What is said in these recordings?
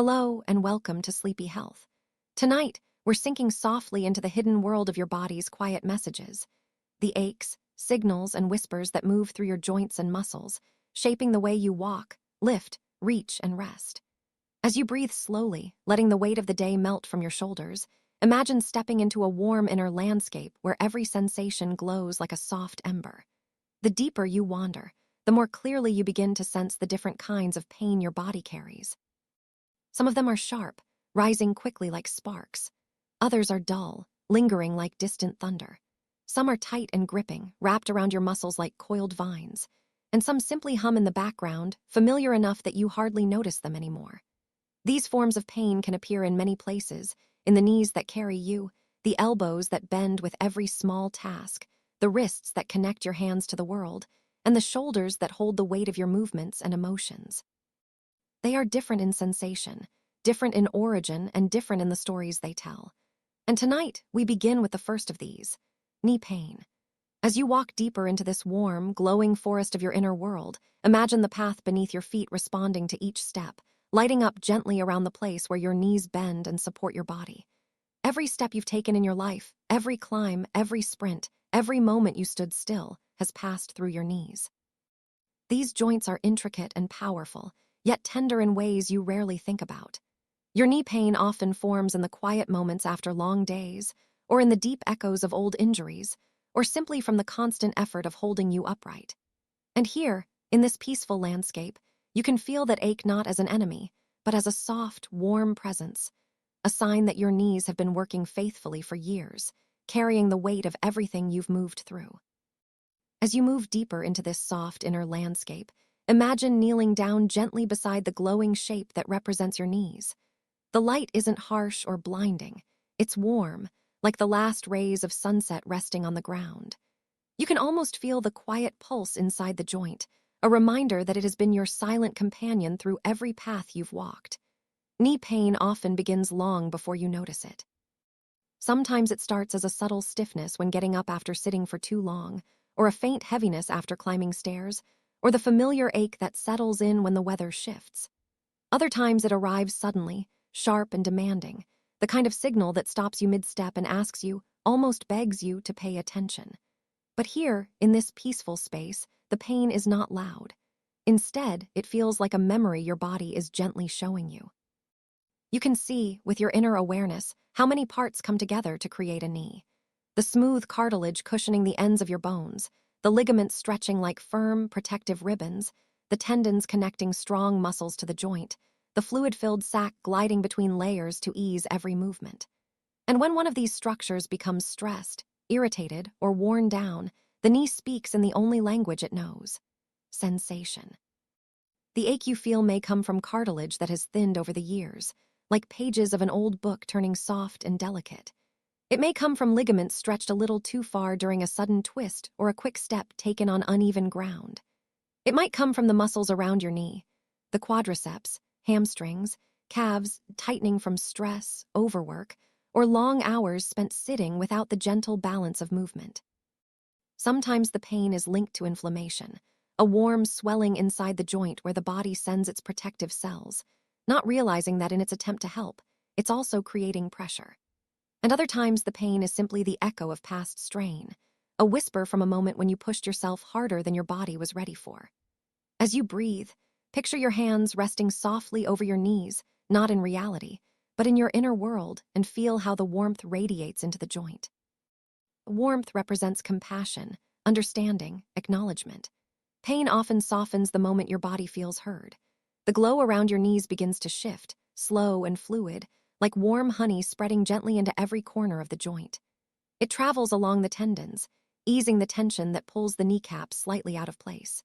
Hello and welcome to Sleepy Health. Tonight, we're sinking softly into the hidden world of your body's quiet messages, the aches, signals, and whispers that move through your joints and muscles, shaping the way you walk, lift, reach, and rest. As you breathe slowly, letting the weight of the day melt from your shoulders, imagine stepping into a warm inner landscape where every sensation glows like a soft ember. The deeper you wander, the more clearly you begin to sense the different kinds of pain your body carries. Some of them are sharp, rising quickly like sparks. Others are dull, lingering like distant thunder. Some are tight and gripping, wrapped around your muscles like coiled vines. And some simply hum in the background, familiar enough that you hardly notice them anymore. These forms of pain can appear in many places, in the knees that carry you, the elbows that bend with every small task, the wrists that connect your hands to the world, and the shoulders that hold the weight of your movements and emotions. They are different in sensation, different in origin, and different in the stories they tell. And tonight, we begin with the first of these, knee pain. As you walk deeper into this warm, glowing forest of your inner world, imagine the path beneath your feet responding to each step, lighting up gently around the place where your knees bend and support your body. Every step you've taken in your life, every climb, every sprint, every moment you stood still, has passed through your knees. These joints are intricate and powerful, yet tender in ways you rarely think about. Your knee pain often forms in the quiet moments after long days, or in the deep echoes of old injuries, or simply from the constant effort of holding you upright. And here, in this peaceful landscape, you can feel that ache not as an enemy, but as a soft, warm presence, a sign that your knees have been working faithfully for years, carrying the weight of everything you've moved through. As you move deeper into this soft inner landscape, imagine kneeling down gently beside the glowing shape that represents your knees. The light isn't harsh or blinding. It's warm, like the last rays of sunset resting on the ground. You can almost feel the quiet pulse inside the joint, a reminder that it has been your silent companion through every path you've walked. Knee pain often begins long before you notice it. Sometimes it starts as a subtle stiffness when getting up after sitting for too long, or a faint heaviness after climbing stairs, or the familiar ache that settles in when the weather shifts. Other times it arrives suddenly, sharp and demanding, the kind of signal that stops you mid-step and asks you, almost begs you to pay attention. But here, in this peaceful space, the pain is not loud. Instead, it feels like a memory your body is gently showing you. You can see, with your inner awareness, how many parts come together to create a knee. The smooth cartilage cushioning the ends of your bones, the ligaments stretching like firm, protective ribbons, the tendons connecting strong muscles to the joint, the fluid-filled sac gliding between layers to ease every movement. And when one of these structures becomes stressed, irritated, or worn down, the knee speaks in the only language it knows: sensation. The ache you feel may come from cartilage that has thinned over the years, like pages of an old book turning soft and delicate. It may come from ligaments stretched a little too far during a sudden twist or a quick step taken on uneven ground. It might come from the muscles around your knee, the quadriceps, hamstrings, calves tightening from stress, overwork, or long hours spent sitting without the gentle balance of movement. Sometimes the pain is linked to inflammation, a warm swelling inside the joint where the body sends its protective cells, not realizing that in its attempt to help, it's also creating pressure. And other times the pain is simply the echo of past strain, a whisper from a moment when you pushed yourself harder than your body was ready for. As you breathe, picture your hands resting softly over your knees, not in reality, but in your inner world, and feel how the warmth radiates into the joint. Warmth represents compassion, understanding, acknowledgement. Pain often softens the moment your body feels heard. The glow around your knees begins to shift, slow and fluid, like warm honey spreading gently into every corner of the joint. It travels along the tendons, easing the tension that pulls the kneecap slightly out of place.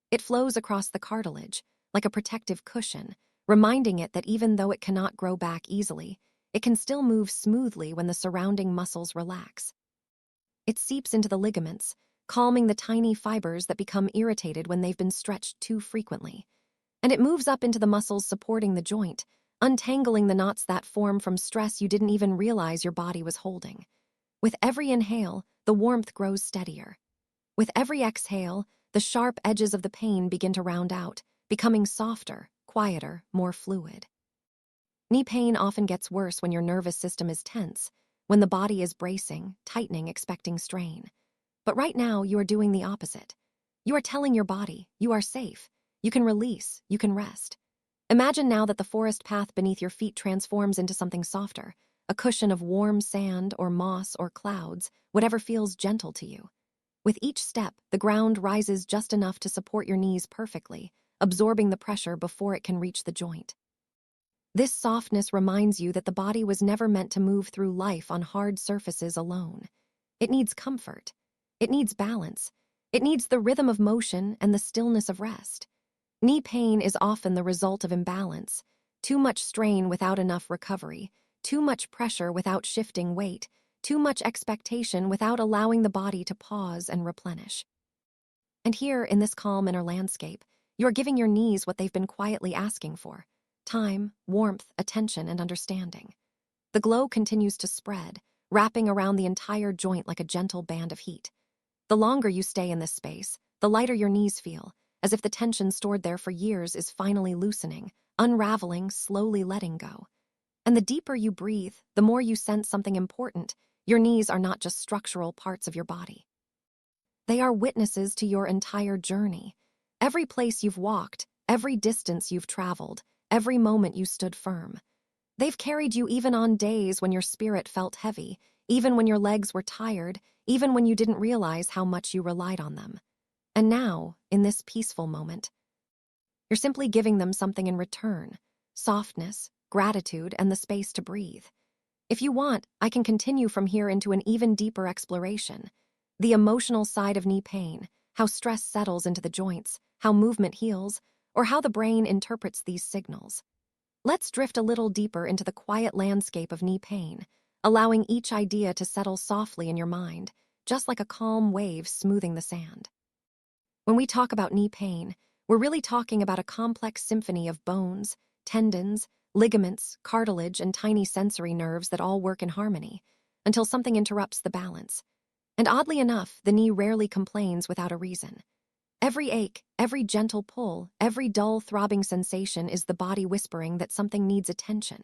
It flows across the cartilage, like a protective cushion, reminding it that even though it cannot grow back easily, it can still move smoothly when the surrounding muscles relax. It seeps into the ligaments, calming the tiny fibers that become irritated when they've been stretched too frequently. And it moves up into the muscles supporting the joint, untangling the knots that form from stress you didn't even realize your body was holding. With every inhale, the warmth grows steadier. With every exhale, the sharp edges of the pain begin to round out, becoming softer, quieter, more fluid. Knee pain often gets worse when your nervous system is tense, when the body is bracing, tightening, expecting strain. But right now, you are doing the opposite. You are telling your body, you are safe. You can release, you can rest. Imagine now that the forest path beneath your feet transforms into something softer, a cushion of warm sand or moss or clouds, whatever feels gentle to you. With each step, the ground rises just enough to support your knees perfectly, absorbing the pressure before it can reach the joint. This softness reminds you that the body was never meant to move through life on hard surfaces alone. It needs comfort. It needs balance. It needs the rhythm of motion and the stillness of rest. Knee pain is often the result of imbalance, too much strain without enough recovery, too much pressure without shifting weight, too much expectation without allowing the body to pause and replenish. And here, in this calm inner landscape, you are giving your knees what they've been quietly asking for: time, warmth, attention, and understanding. The glow continues to spread, wrapping around the entire joint like a gentle band of heat. The longer you stay in this space, the lighter your knees feel, as if the tension stored there for years is finally loosening, unraveling, slowly letting go. And the deeper you breathe, the more you sense something important. Your knees are not just structural parts of your body. They are witnesses to your entire journey. Every place you've walked, every distance you've traveled, every moment you stood firm. They've carried you even on days when your spirit felt heavy, even when your legs were tired, even when you didn't realize how much you relied on them. And now, in this peaceful moment, you're simply giving them something in return: softness, gratitude, and the space to breathe. If you want, I can continue from here into an even deeper exploration. The emotional side of knee pain, how stress settles into the joints, how movement heals, or how the brain interprets these signals. Let's drift a little deeper into the quiet landscape of knee pain, allowing each idea to settle softly in your mind, just like a calm wave smoothing the sand. When we talk about knee pain, we're really talking about a complex symphony of bones, tendons, ligaments, cartilage, and tiny sensory nerves that all work in harmony, until something interrupts the balance. And oddly enough, the knee rarely complains without a reason. Every ache, every gentle pull, every dull throbbing sensation is the body whispering that something needs attention.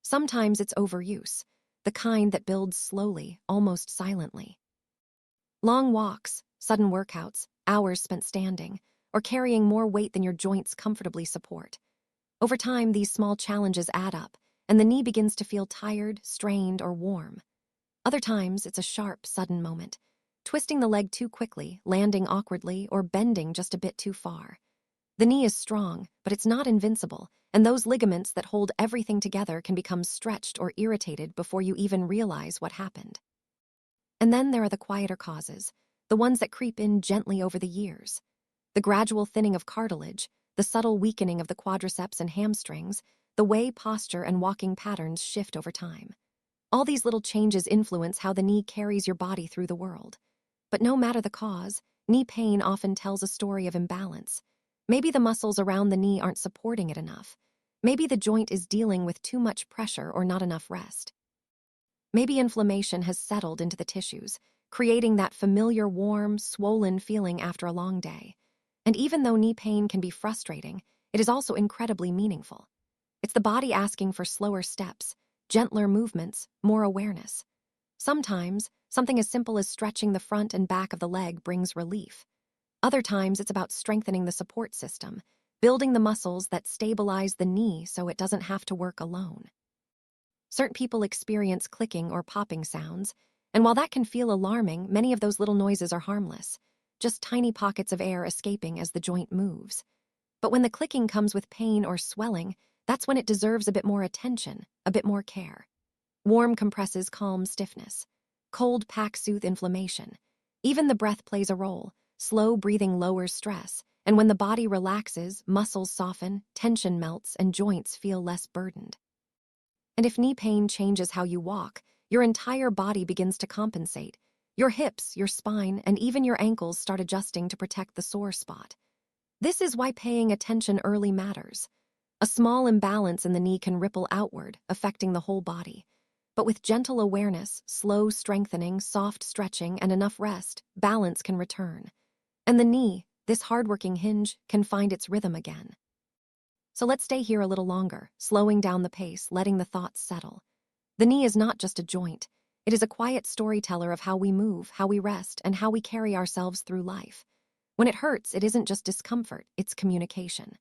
Sometimes it's overuse, the kind that builds slowly, almost silently. Long walks, sudden workouts, hours spent standing, or carrying more weight than your joints comfortably support. Over time, these small challenges add up, and the knee begins to feel tired, strained, or warm. Other times, it's a sharp, sudden moment, twisting the leg too quickly, landing awkwardly, or bending just a bit too far. The knee is strong, but it's not invincible, and those ligaments that hold everything together can become stretched or irritated before you even realize what happened. And then there are the quieter causes, the ones that creep in gently over the years. The gradual thinning of cartilage, the subtle weakening of the quadriceps and hamstrings, the way posture and walking patterns shift over time. All these little changes influence how the knee carries your body through the world. But no matter the cause, knee pain often tells a story of imbalance. Maybe the muscles around the knee aren't supporting it enough. Maybe the joint is dealing with too much pressure or not enough rest. Maybe inflammation has settled into the tissues, creating that familiar warm, swollen feeling after a long day. And even though knee pain can be frustrating, it is also incredibly meaningful. It's the body asking for slower steps, gentler movements, more awareness. Sometimes, something as simple as stretching the front and back of the leg brings relief. Other times, it's about strengthening the support system, building the muscles that stabilize the knee so it doesn't have to work alone. Certain people experience clicking or popping sounds, and while that can feel alarming, many of those little noises are harmless, just tiny pockets of air escaping as the joint moves. But when the clicking comes with pain or swelling, that's when it deserves a bit more attention, a bit more care. Warm compresses calm stiffness. Cold packs soothe inflammation. Even the breath plays a role. Slow breathing lowers stress, and when the body relaxes, muscles soften, tension melts, and joints feel less burdened. And if knee pain changes how you walk, your entire body begins to compensate. Your hips, your spine, and even your ankles start adjusting to protect the sore spot. This is why paying attention early matters. A small imbalance in the knee can ripple outward, affecting the whole body. But with gentle awareness, slow strengthening, soft stretching, and enough rest, balance can return. And the knee, this hardworking hinge, can find its rhythm again. So let's stay here a little longer, slowing down the pace, letting the thoughts settle. The knee is not just a joint. It is a quiet storyteller of how we move, how we rest, and how we carry ourselves through life. When it hurts, it isn't just discomfort, it's communication.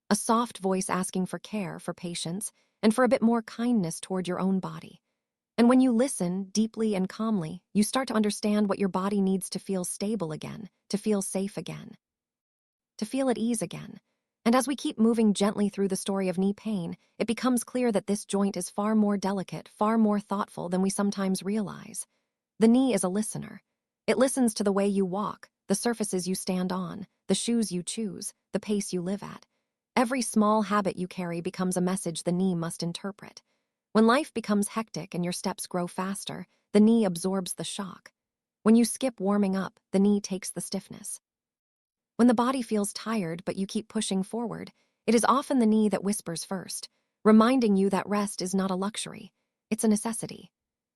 A soft voice asking for care, for patience, and for a bit more kindness toward your own body. And when you listen deeply and calmly, you start to understand what your body needs to feel stable again, to feel safe again, to feel at ease again. And as we keep moving gently through the story of knee pain, it becomes clear that this joint is far more delicate, far more thoughtful than we sometimes realize. The knee is a listener. It listens to the way you walk, the surfaces you stand on, the shoes you choose, the pace you live at. Every small habit you carry becomes a message the knee must interpret. When life becomes hectic and your steps grow faster, the knee absorbs the shock. When you skip warming up, the knee takes the stiffness. When the body feels tired but you keep pushing forward, it is often the knee that whispers first, reminding you that rest is not a luxury, it's a necessity.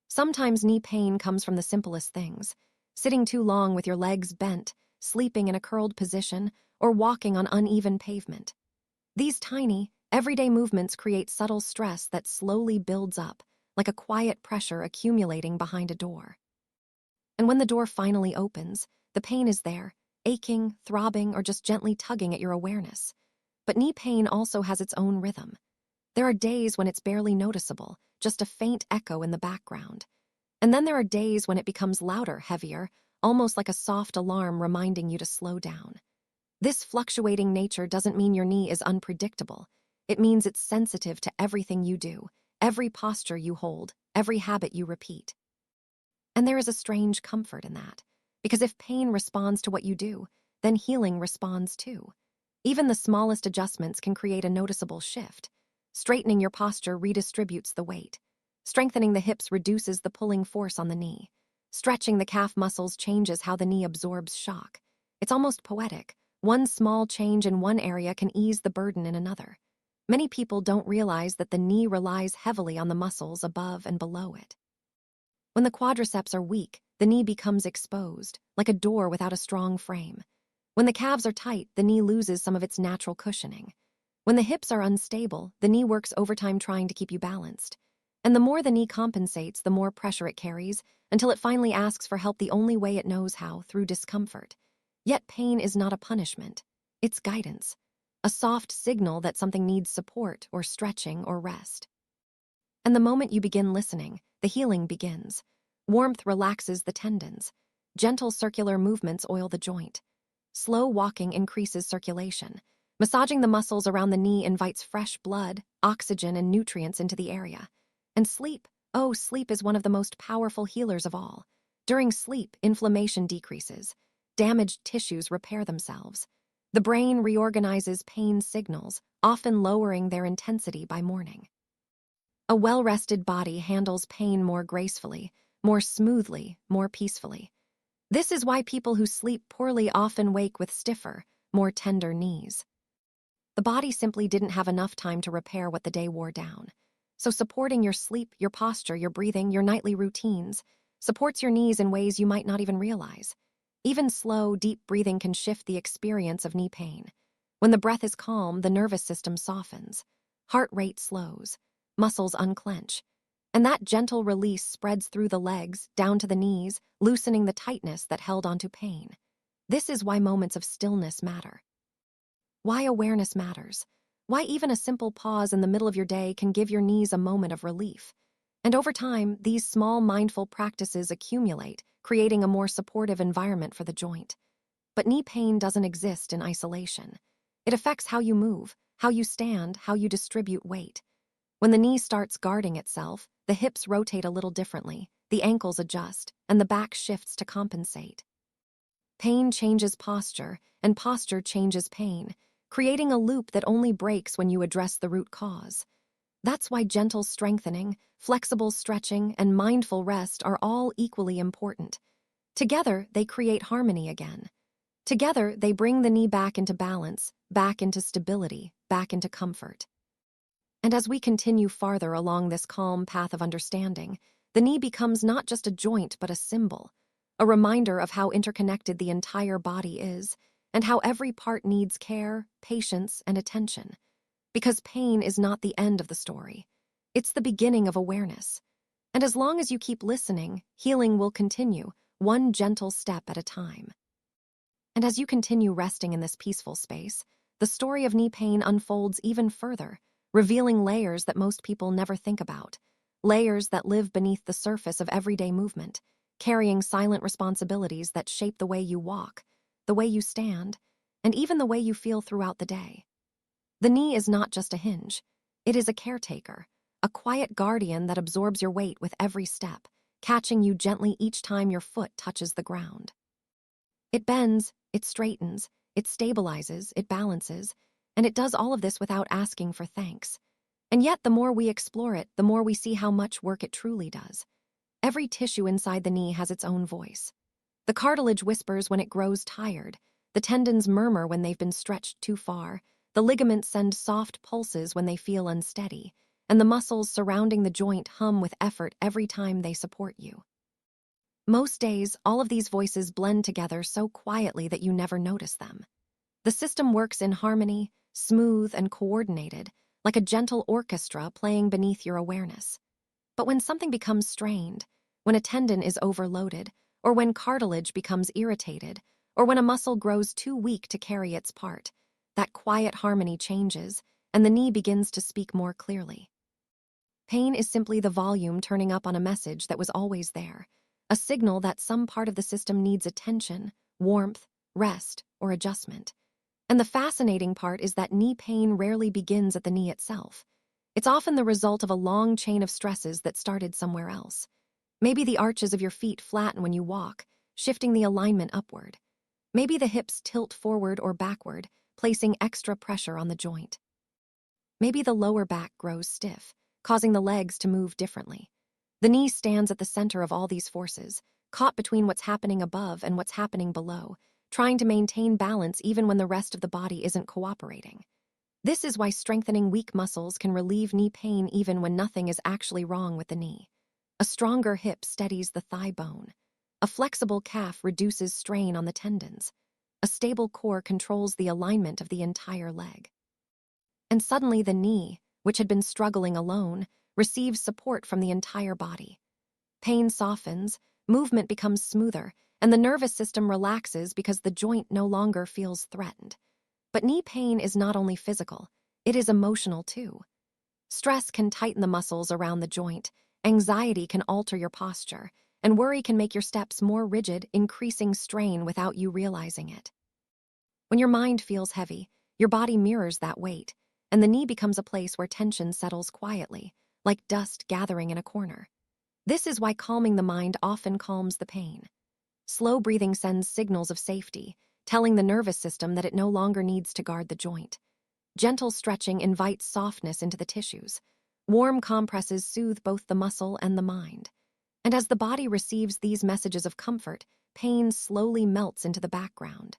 Sometimes knee pain comes from the simplest things: sitting too long with your legs bent, sleeping in a curled position, or walking on uneven pavement. These tiny, everyday movements create subtle stress that slowly builds up, like a quiet pressure accumulating behind a door. And when the door finally opens, the pain is there, aching, throbbing, or just gently tugging at your awareness. But knee pain also has its own rhythm. There are days when it's barely noticeable, just a faint echo in the background. And then there are days when it becomes louder, heavier, almost like a soft alarm reminding you to slow down. This fluctuating nature doesn't mean your knee is unpredictable. It means it's sensitive to everything you do, every posture you hold, every habit you repeat. And there is a strange comfort in that, because if pain responds to what you do, then healing responds too. Even the smallest adjustments can create a noticeable shift. Straightening your posture redistributes the weight. Strengthening the hips reduces the pulling force on the knee. Stretching the calf muscles changes how the knee absorbs shock. It's almost poetic. One small change in one area can ease the burden in another. Many people don't realize that the knee relies heavily on the muscles above and below it. When the quadriceps are weak, the knee becomes exposed, like a door without a strong frame. When the calves are tight, the knee loses some of its natural cushioning. When the hips are unstable, the knee works overtime trying to keep you balanced. And the more the knee compensates, the more pressure it carries, until it finally asks for help the only way it knows how, through discomfort. Yet pain is not a punishment. It's guidance. A soft signal that something needs support or stretching or rest. And the moment you begin listening, the healing begins. Warmth relaxes the tendons. Gentle circular movements oil the joint. Slow walking increases circulation. Massaging the muscles around the knee invites fresh blood, oxygen, and nutrients into the area. And sleep, oh, sleep is one of the most powerful healers of all. During sleep, inflammation decreases. Damaged tissues repair themselves. The brain reorganizes pain signals, often lowering their intensity by morning. A well-rested body handles pain more gracefully, more smoothly, more peacefully. This is why people who sleep poorly often wake with stiffer, more tender knees. The body simply didn't have enough time to repair what the day wore down. So supporting your sleep, your posture, your breathing, your nightly routines supports your knees in ways you might not even realize. Even slow, deep breathing can shift the experience of knee pain. When the breath is calm, the nervous system softens. Heart rate slows. Muscles unclench. And that gentle release spreads through the legs, down to the knees, loosening the tightness that held onto pain. This is why moments of stillness matter. Why awareness matters. Why even a simple pause in the middle of your day can give your knees a moment of relief. And over time, these small mindful practices accumulate, creating a more supportive environment for the joint. But knee pain doesn't exist in isolation. It affects how you move, how you stand, how you distribute weight. When the knee starts guarding itself, the hips rotate a little differently, the ankles adjust, and the back shifts to compensate. Pain changes posture, and posture changes pain, creating a loop that only breaks when you address the root cause. That's why gentle strengthening, flexible stretching, and mindful rest are all equally important. Together, they create harmony again. Together, they bring the knee back into balance, back into stability, back into comfort. And as we continue farther along this calm path of understanding, the knee becomes not just a joint but a symbol, a reminder of how interconnected the entire body is, and how every part needs care, patience, and attention. Because pain is not the end of the story. It's the beginning of awareness. And as long as you keep listening, healing will continue, one gentle step at a time. And as you continue resting in this peaceful space, the story of knee pain unfolds even further, revealing layers that most people never think about, layers that live beneath the surface of everyday movement, carrying silent responsibilities that shape the way you walk, the way you stand, and even the way you feel throughout the day. The knee is not just a hinge. It is a caretaker, a quiet guardian that absorbs your weight with every step, catching you gently each time your foot touches the ground. It bends, it straightens, it stabilizes, it balances, and it does all of this without asking for thanks. And yet, the more we explore it, the more we see how much work it truly does. Every tissue inside the knee has its own voice. The cartilage whispers when it grows tired, the tendons murmur when they've been stretched too far, the ligaments send soft pulses when they feel unsteady, and the muscles surrounding the joint hum with effort every time they support you. Most days, all of these voices blend together so quietly that you never notice them. The system works in harmony, smooth and coordinated, like a gentle orchestra playing beneath your awareness. But when something becomes strained, when a tendon is overloaded, or when cartilage becomes irritated, or when a muscle grows too weak to carry its part, that quiet harmony changes, and the knee begins to speak more clearly. Pain is simply the volume turning up on a message that was always there, a signal that some part of the system needs attention, warmth, rest, or adjustment. And the fascinating part is that knee pain rarely begins at the knee itself. It's often the result of a long chain of stresses that started somewhere else. Maybe the arches of your feet flatten when you walk, shifting the alignment upward. Maybe the hips tilt forward or backward, placing extra pressure on the joint. Maybe the lower back grows stiff, causing the legs to move differently. The knee stands at the center of all these forces, caught between what's happening above and what's happening below, trying to maintain balance even when the rest of the body isn't cooperating. This is why strengthening weak muscles can relieve knee pain even when nothing is actually wrong with the knee. A stronger hip steadies the thigh bone. A flexible calf reduces strain on the tendons. A stable core controls the alignment of the entire leg. And suddenly the knee, which had been struggling alone, receives support from the entire body. Pain softens, movement becomes smoother, and the nervous system relaxes because the joint no longer feels threatened. But knee pain is not only physical, it is emotional too. Stress can tighten the muscles around the joint, anxiety can alter your posture, and worry can make your steps more rigid, increasing strain without you realizing it. When your mind feels heavy, your body mirrors that weight, and the knee becomes a place where tension settles quietly, like dust gathering in a corner. This is why calming the mind often calms the pain. Slow breathing sends signals of safety, telling the nervous system that it no longer needs to guard the joint. Gentle stretching invites softness into the tissues. Warm compresses soothe both the muscle and the mind. And as the body receives these messages of comfort, pain slowly melts into the background.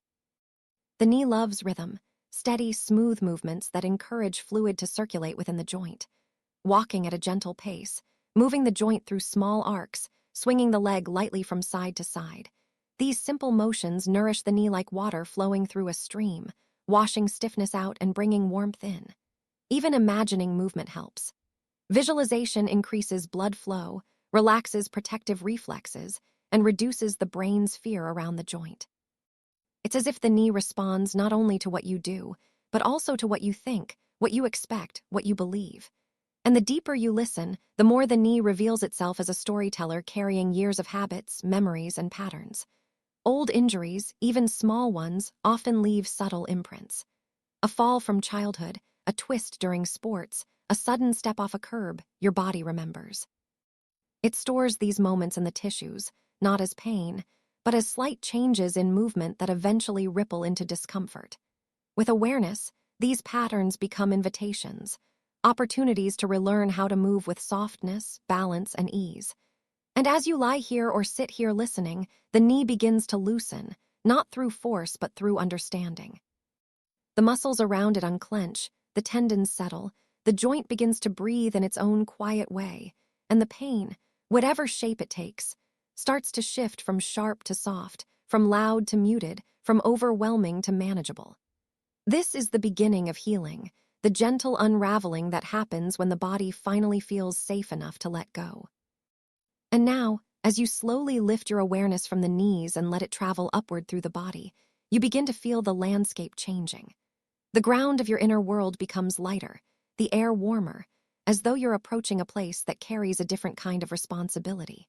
The knee loves rhythm, steady, smooth movements that encourage fluid to circulate within the joint. Walking at a gentle pace, moving the joint through small arcs, swinging the leg lightly from side to side. These simple motions nourish the knee like water flowing through a stream, washing stiffness out and bringing warmth in. Even imagining movement helps. Visualization increases blood flow, relaxes protective reflexes, and reduces the brain's fear around the joint. It's as if the knee responds not only to what you do, but also to what you think, what you expect, what you believe. And the deeper you listen, the more the knee reveals itself as a storyteller carrying years of habits, memories, and patterns. Old injuries, even small ones, often leave subtle imprints. A fall from childhood, a twist during sports, a sudden step off a curb, your body remembers. It stores these moments in the tissues, not as pain, but as slight changes in movement that eventually ripple into discomfort. With awareness, these patterns become invitations, opportunities to relearn how to move with softness, balance, and ease. And as you lie here or sit here listening, the knee begins to loosen, not through force but through understanding. The muscles around it unclench, the tendons settle, the joint begins to breathe in its own quiet way, and the pain, whatever shape it takes, starts to shift from sharp to soft, from loud to muted, from overwhelming to manageable. This is the beginning of healing, the gentle unraveling that happens when the body finally feels safe enough to let go. And now, as you slowly lift your awareness from the knees and let it travel upward through the body, you begin to feel the landscape changing. The ground of your inner world becomes lighter, the air warmer, as though you're approaching a place that carries a different kind of responsibility.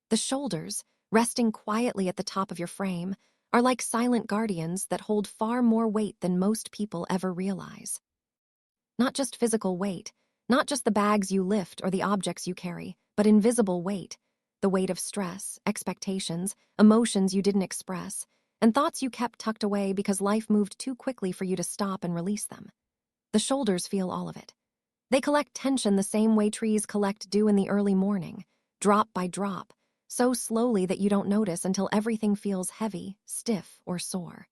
The shoulders, resting quietly at the top of your frame, are like silent guardians that hold far more weight than most people ever realize. Not just physical weight, not just the bags you lift or the objects you carry, but invisible weight, the weight of stress, expectations, emotions you didn't express, and thoughts you kept tucked away because life moved too quickly for you to stop and release them. The shoulders feel all of it. They collect tension the same way trees collect dew in the early morning, drop by drop, so slowly that you don't notice until everything feels heavy, stiff, or sore.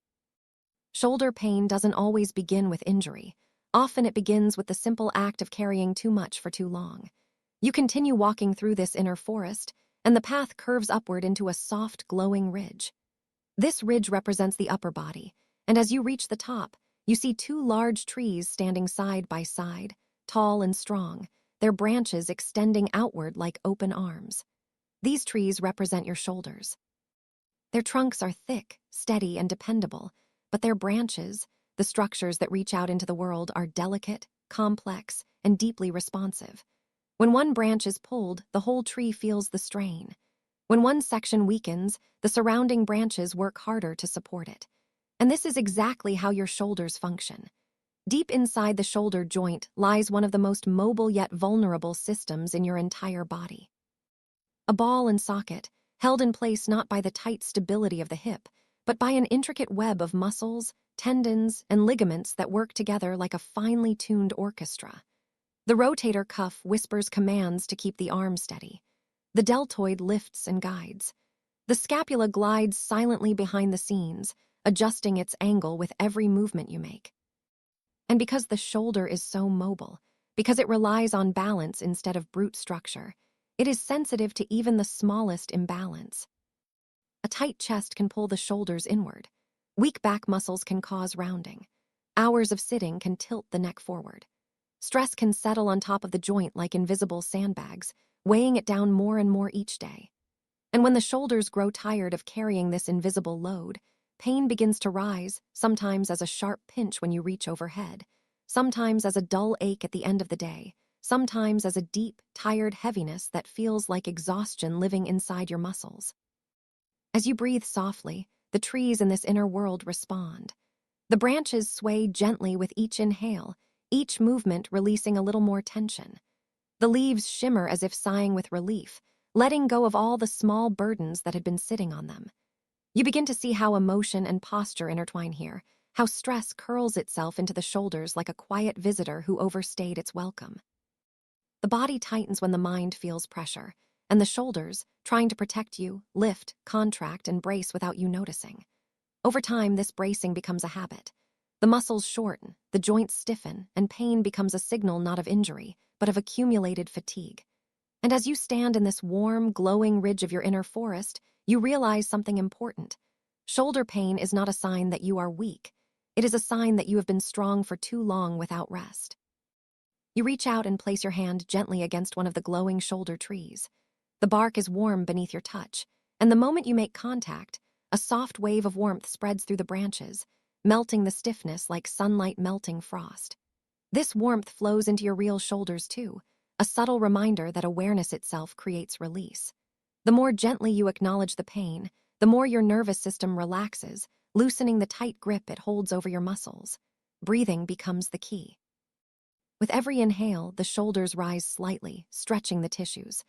Shoulder pain doesn't always begin with injury. Often it begins with the simple act of carrying too much for too long. You continue walking through this inner forest, and the path curves upward into a soft, glowing ridge. This ridge represents the upper body, and as you reach the top, you see two large trees standing side by side, tall and strong, their branches extending outward like open arms. These trees represent your shoulders. Their trunks are thick, steady, and dependable, but their branches, the structures that reach out into the world, are delicate, complex, and deeply responsive. When one branch is pulled, the whole tree feels the strain. When one section weakens, the surrounding branches work harder to support it. And this is exactly how your shoulders function. Deep inside the shoulder joint lies one of the most mobile yet vulnerable systems in your entire body. A ball and socket, held in place not by the tight stability of the hip, but by an intricate web of muscles, tendons, and ligaments that work together like a finely tuned orchestra. The rotator cuff whispers commands to keep the arm steady. The deltoid lifts and guides. The scapula glides silently behind the scenes, adjusting its angle with every movement you make. And because the shoulder is so mobile, because it relies on balance instead of brute structure, it is sensitive to even the smallest imbalance. A tight chest can pull the shoulders inward. Weak back muscles can cause rounding. Hours of sitting can tilt the neck forward. Stress can settle on top of the joint like invisible sandbags, weighing it down more and more each day. And when the shoulders grow tired of carrying this invisible load, pain begins to rise, sometimes as a sharp pinch when you reach overhead, sometimes as a dull ache at the end of the day, sometimes as a deep, tired heaviness that feels like exhaustion living inside your muscles. As you breathe softly, the trees in this inner world respond. The branches sway gently with each inhale, each movement releasing a little more tension. The leaves shimmer as if sighing with relief, letting go of all the small burdens that had been sitting on them. You begin to see how emotion and posture intertwine here, how stress curls itself into the shoulders like a quiet visitor who overstayed its welcome. The body tightens when the mind feels pressure, and the shoulders, trying to protect you, lift, contract, and brace without you noticing. Over time, this bracing becomes a habit. The muscles shorten, the joints stiffen, and pain becomes a signal not of injury, but of accumulated fatigue. And as you stand in this warm, glowing ridge of your inner forest, you realize something important. Shoulder pain is not a sign that you are weak. It is a sign that you have been strong for too long without rest. You reach out and place your hand gently against one of the glowing shoulder trees. The bark is warm beneath your touch, and the moment you make contact, a soft wave of warmth spreads through the branches, melting the stiffness like sunlight melting frost. This warmth flows into your real shoulders too, a subtle reminder that awareness itself creates release. The more gently you acknowledge the pain, the more your nervous system relaxes, loosening the tight grip it holds over your muscles. Breathing becomes the key. With every inhale, the shoulders rise slightly, stretching the tissues.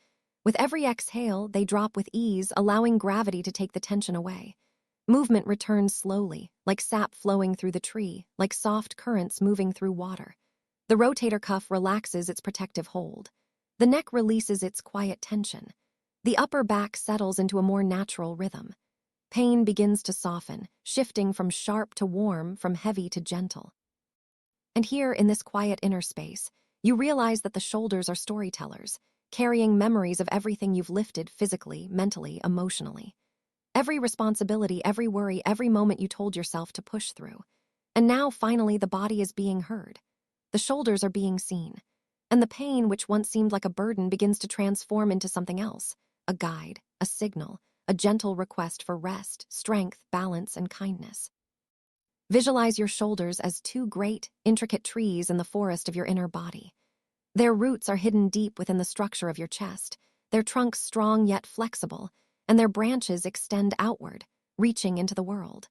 With every exhale, they drop with ease, allowing gravity to take the tension away. Movement returns slowly, like sap flowing through the tree, like soft currents moving through water. The rotator cuff relaxes its protective hold. The neck releases its quiet tension. The upper back settles into a more natural rhythm. Pain begins to soften, shifting from sharp to warm, from heavy to gentle. And here, in this quiet inner space, you realize that the shoulders are storytellers, carrying memories of everything you've lifted physically, mentally, emotionally. Every responsibility, every worry, every moment you told yourself to push through. And now, finally, the body is being heard. the shoulders are being seen, and the pain, which once seemed like a burden, begins to transform into something else: a guide, a signal, a gentle request for rest, strength, balance, and kindness. Visualize your shoulders as two great, intricate trees in the forest of your inner body. Their roots are hidden deep within the structure of your chest, their trunks strong yet flexible, and their branches extend outward, reaching into the world.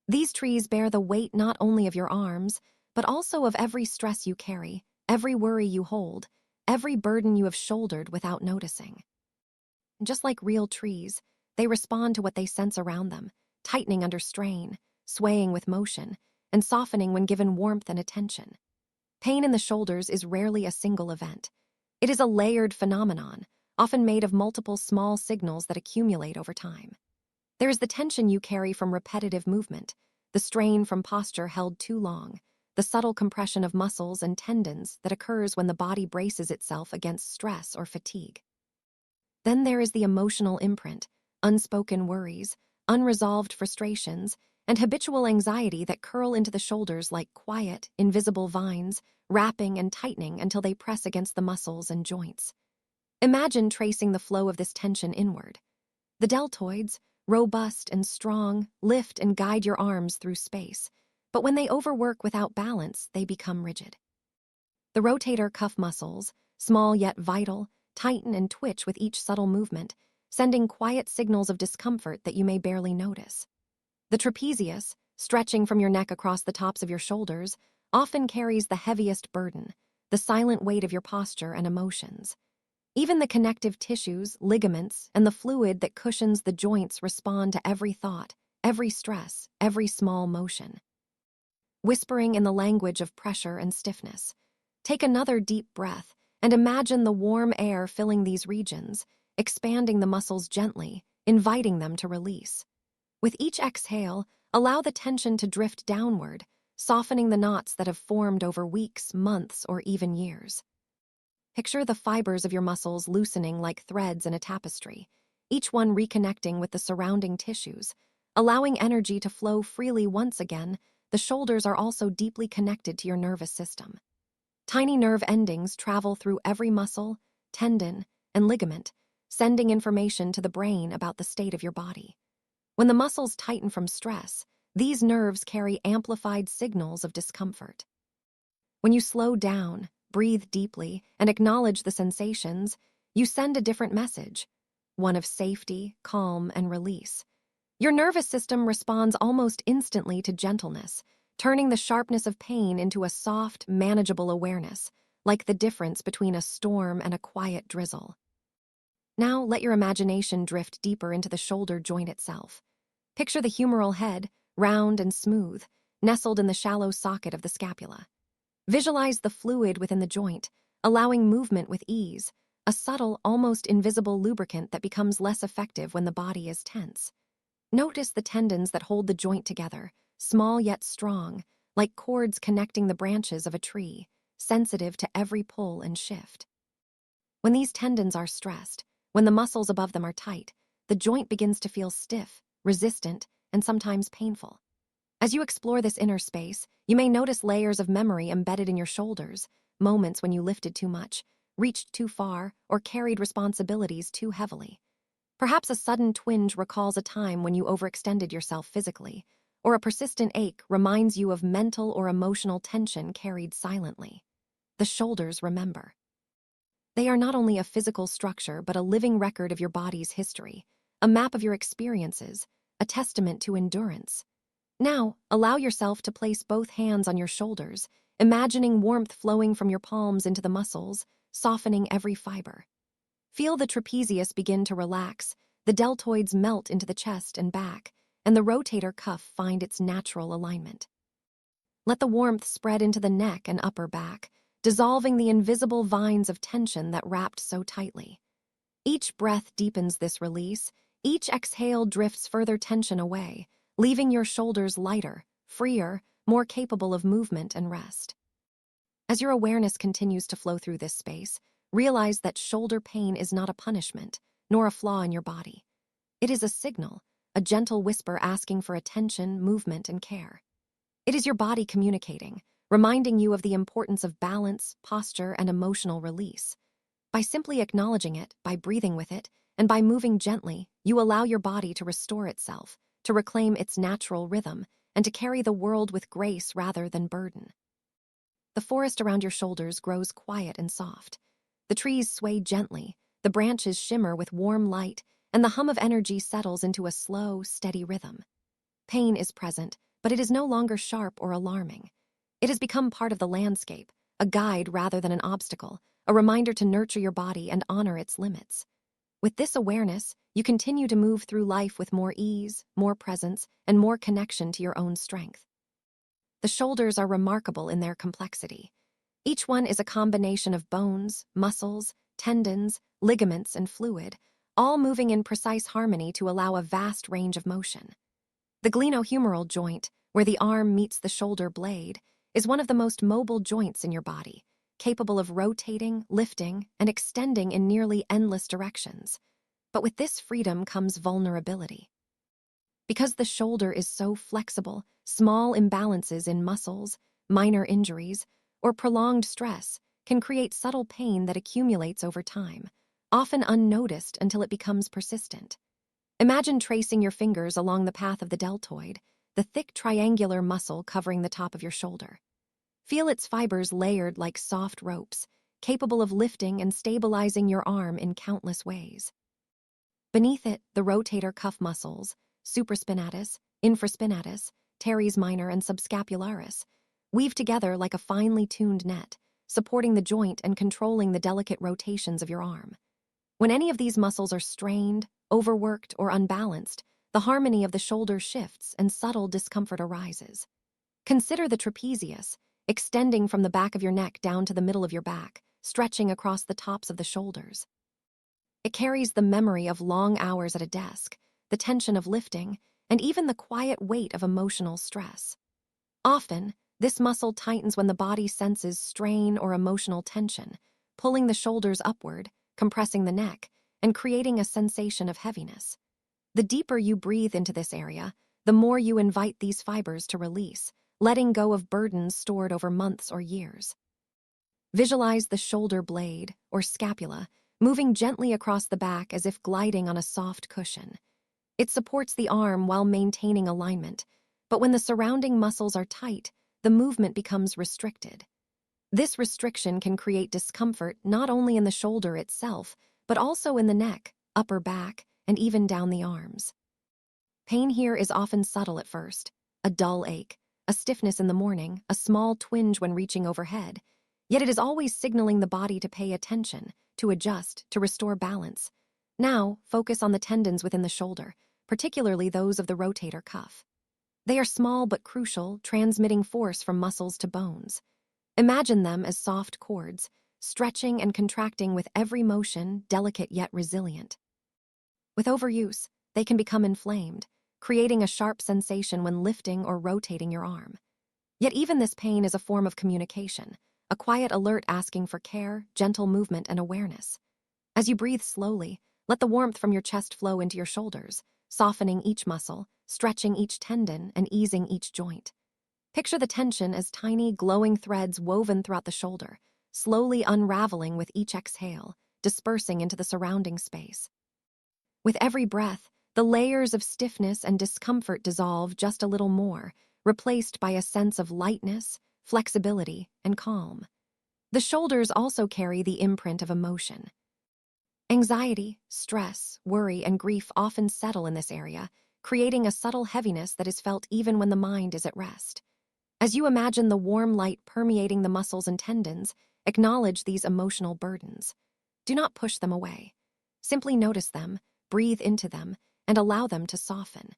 These trees bear the weight not only of your arms, but also of every stress you carry, every worry you hold, every burden you have shouldered without noticing. Just like real trees, they respond to what they sense around them, tightening under strain, swaying with motion, and softening when given warmth and attention. Pain in the shoulders is rarely a single event. It is a layered phenomenon, often made of multiple small signals that accumulate over time. There is the tension you carry from repetitive movement, the strain from posture held too long, the subtle compression of muscles and tendons that occurs when the body braces itself against stress or fatigue. Then there is the emotional imprint, unspoken worries, unresolved frustrations, and habitual anxiety that curl into the shoulders like quiet, invisible vines, wrapping and tightening until they press against the muscles and joints. Imagine tracing the flow of this tension inward. The deltoids, robust and strong, lift and guide your arms through space, but when they overwork without balance, they become rigid. The rotator cuff muscles, small yet vital, tighten and twitch with each subtle movement, sending quiet signals of discomfort that you may barely notice. The trapezius, stretching from your neck across the tops of your shoulders, often carries the heaviest burden, the silent weight of your posture and emotions. Even the connective tissues, ligaments, and the fluid that cushions the joints respond to every thought, every stress, every small motion. Whispering in the language of pressure and stiffness. Take another deep breath and imagine the warm air filling these regions, expanding the muscles gently, inviting them to release. With each exhale, allow the tension to drift downward, softening the knots that have formed over weeks, months, or even years. Picture the fibers of your muscles loosening like threads in a tapestry, each one reconnecting with the surrounding tissues. Allowing energy to flow freely once again, the shoulders are also deeply connected to your nervous system. Tiny nerve endings travel through every muscle, tendon, and ligament, sending information to the brain about the state of your body. When the muscles tighten from stress, these nerves carry amplified signals of discomfort. When you slow down, breathe deeply, and acknowledge the sensations, you send a different message, one of safety, calm, and release. Your nervous system responds almost instantly to gentleness, turning the sharpness of pain into a soft, manageable awareness, like the difference between a storm and a quiet drizzle. Now let your imagination drift deeper into the shoulder joint itself. Picture the humeral head, round and smooth, nestled in the shallow socket of the scapula. Visualize the fluid within the joint, allowing movement with ease, a subtle, almost invisible lubricant that becomes less effective when the body is tense. Notice the tendons that hold the joint together, small yet strong, like cords connecting the branches of a tree, sensitive to every pull and shift. When these tendons are stressed, when the muscles above them are tight, the joint begins to feel stiff, resistant, and sometimes painful. As you explore this inner space, you may notice layers of memory embedded in your shoulders, moments when you lifted too much, reached too far, or carried responsibilities too heavily. Perhaps a sudden twinge recalls a time when you overextended yourself physically, or a persistent ache reminds you of mental or emotional tension carried silently. The shoulders remember. They are not only a physical structure but a living record of your body's history, a map of your experiences, a testament to endurance. Now, allow yourself to place both hands on your shoulders, imagining warmth flowing from your palms into the muscles, softening every fiber. Feel the trapezius begin to relax, the deltoids melt into the chest and back, and the rotator cuff find its natural alignment. Let the warmth spread into the neck and upper back, dissolving the invisible vines of tension that wrapped so tightly. Each breath deepens this release, each exhale drifts further tension away, leaving your shoulders lighter, freer, more capable of movement and rest. As your awareness continues to flow through this space, realize that shoulder pain is not a punishment, nor a flaw in your body. It is a signal, a gentle whisper asking for attention, movement, and care. It is your body communicating, reminding you of the importance of balance, posture, and emotional release. By simply acknowledging it, by breathing with it, and by moving gently, you allow your body to restore itself, to reclaim its natural rhythm, and to carry the world with grace rather than burden. The forest around your shoulders grows quiet and soft. The trees sway gently, the branches shimmer with warm light, and the hum of energy settles into a slow, steady rhythm. Pain is present, but it is no longer sharp or alarming. It has become part of the landscape, a guide rather than an obstacle, a reminder to nurture your body and honor its limits. With this awareness, you continue to move through life with more ease, more presence, and more connection to your own strength. The shoulders are remarkable in their complexity. Each one is a combination of bones, muscles, tendons, ligaments, and fluid, all moving in precise harmony to allow a vast range of motion. The glenohumeral joint, where the arm meets the shoulder blade, is one of the most mobile joints in your body, capable of rotating, lifting, and extending in nearly endless directions. But with this freedom comes vulnerability. Because the shoulder is so flexible, small imbalances in muscles, minor injuries, or prolonged stress can create subtle pain that accumulates over time, often unnoticed until it becomes persistent. Imagine tracing your fingers along the path of the deltoid, the thick triangular muscle covering the top of your shoulder. Feel its fibers layered like soft ropes, capable of lifting and stabilizing your arm in countless ways. Beneath it, the rotator cuff muscles, supraspinatus, infraspinatus, teres minor, and subscapularis, weave together like a finely tuned net, supporting the joint and controlling the delicate rotations of your arm. When any of these muscles are strained, overworked, or unbalanced, the harmony of the shoulder shifts and subtle discomfort arises. Consider the trapezius, extending from the back of your neck down to the middle of your back, stretching across the tops of the shoulders. It carries the memory of long hours at a desk, the tension of lifting, and even the quiet weight of emotional stress. Often, this muscle tightens when the body senses strain or emotional tension, pulling the shoulders upward, compressing the neck, and creating a sensation of heaviness. The deeper you breathe into this area, the more you invite these fibers to release, letting go of burdens stored over months or years. Visualize the shoulder blade, or scapula, moving gently across the back as if gliding on a soft cushion. It supports the arm while maintaining alignment, but when the surrounding muscles are tight, the movement becomes restricted. This restriction can create discomfort not only in the shoulder itself, but also in the neck, upper back, and even down the arms. Pain here is often subtle at first, a dull ache, a stiffness in the morning, a small twinge when reaching overhead, yet it is always signaling the body to pay attention, to adjust, to restore balance. Now, focus on the tendons within the shoulder, particularly those of the rotator cuff. They are small but crucial, transmitting force from muscles to bones. Imagine them as soft cords, stretching and contracting with every motion, delicate yet resilient. With overuse, they can become inflamed, creating a sharp sensation when lifting or rotating your arm. Yet even this pain is a form of communication, a quiet alert asking for care, gentle movement, and awareness. As you breathe slowly, let the warmth from your chest flow into your shoulders, softening each muscle, stretching each tendon, and easing each joint. Picture the tension as tiny, glowing threads woven throughout the shoulder, slowly unraveling with each exhale, dispersing into the surrounding space. With every breath, the layers of stiffness and discomfort dissolve just a little more, replaced by a sense of lightness, flexibility, and calm. The shoulders also carry the imprint of emotion. Anxiety, stress, worry, and grief often settle in this area, creating a subtle heaviness that is felt even when the mind is at rest. As you imagine the warm light permeating the muscles and tendons, acknowledge these emotional burdens. Do not push them away. Simply notice them, breathe into them, and allow them to soften.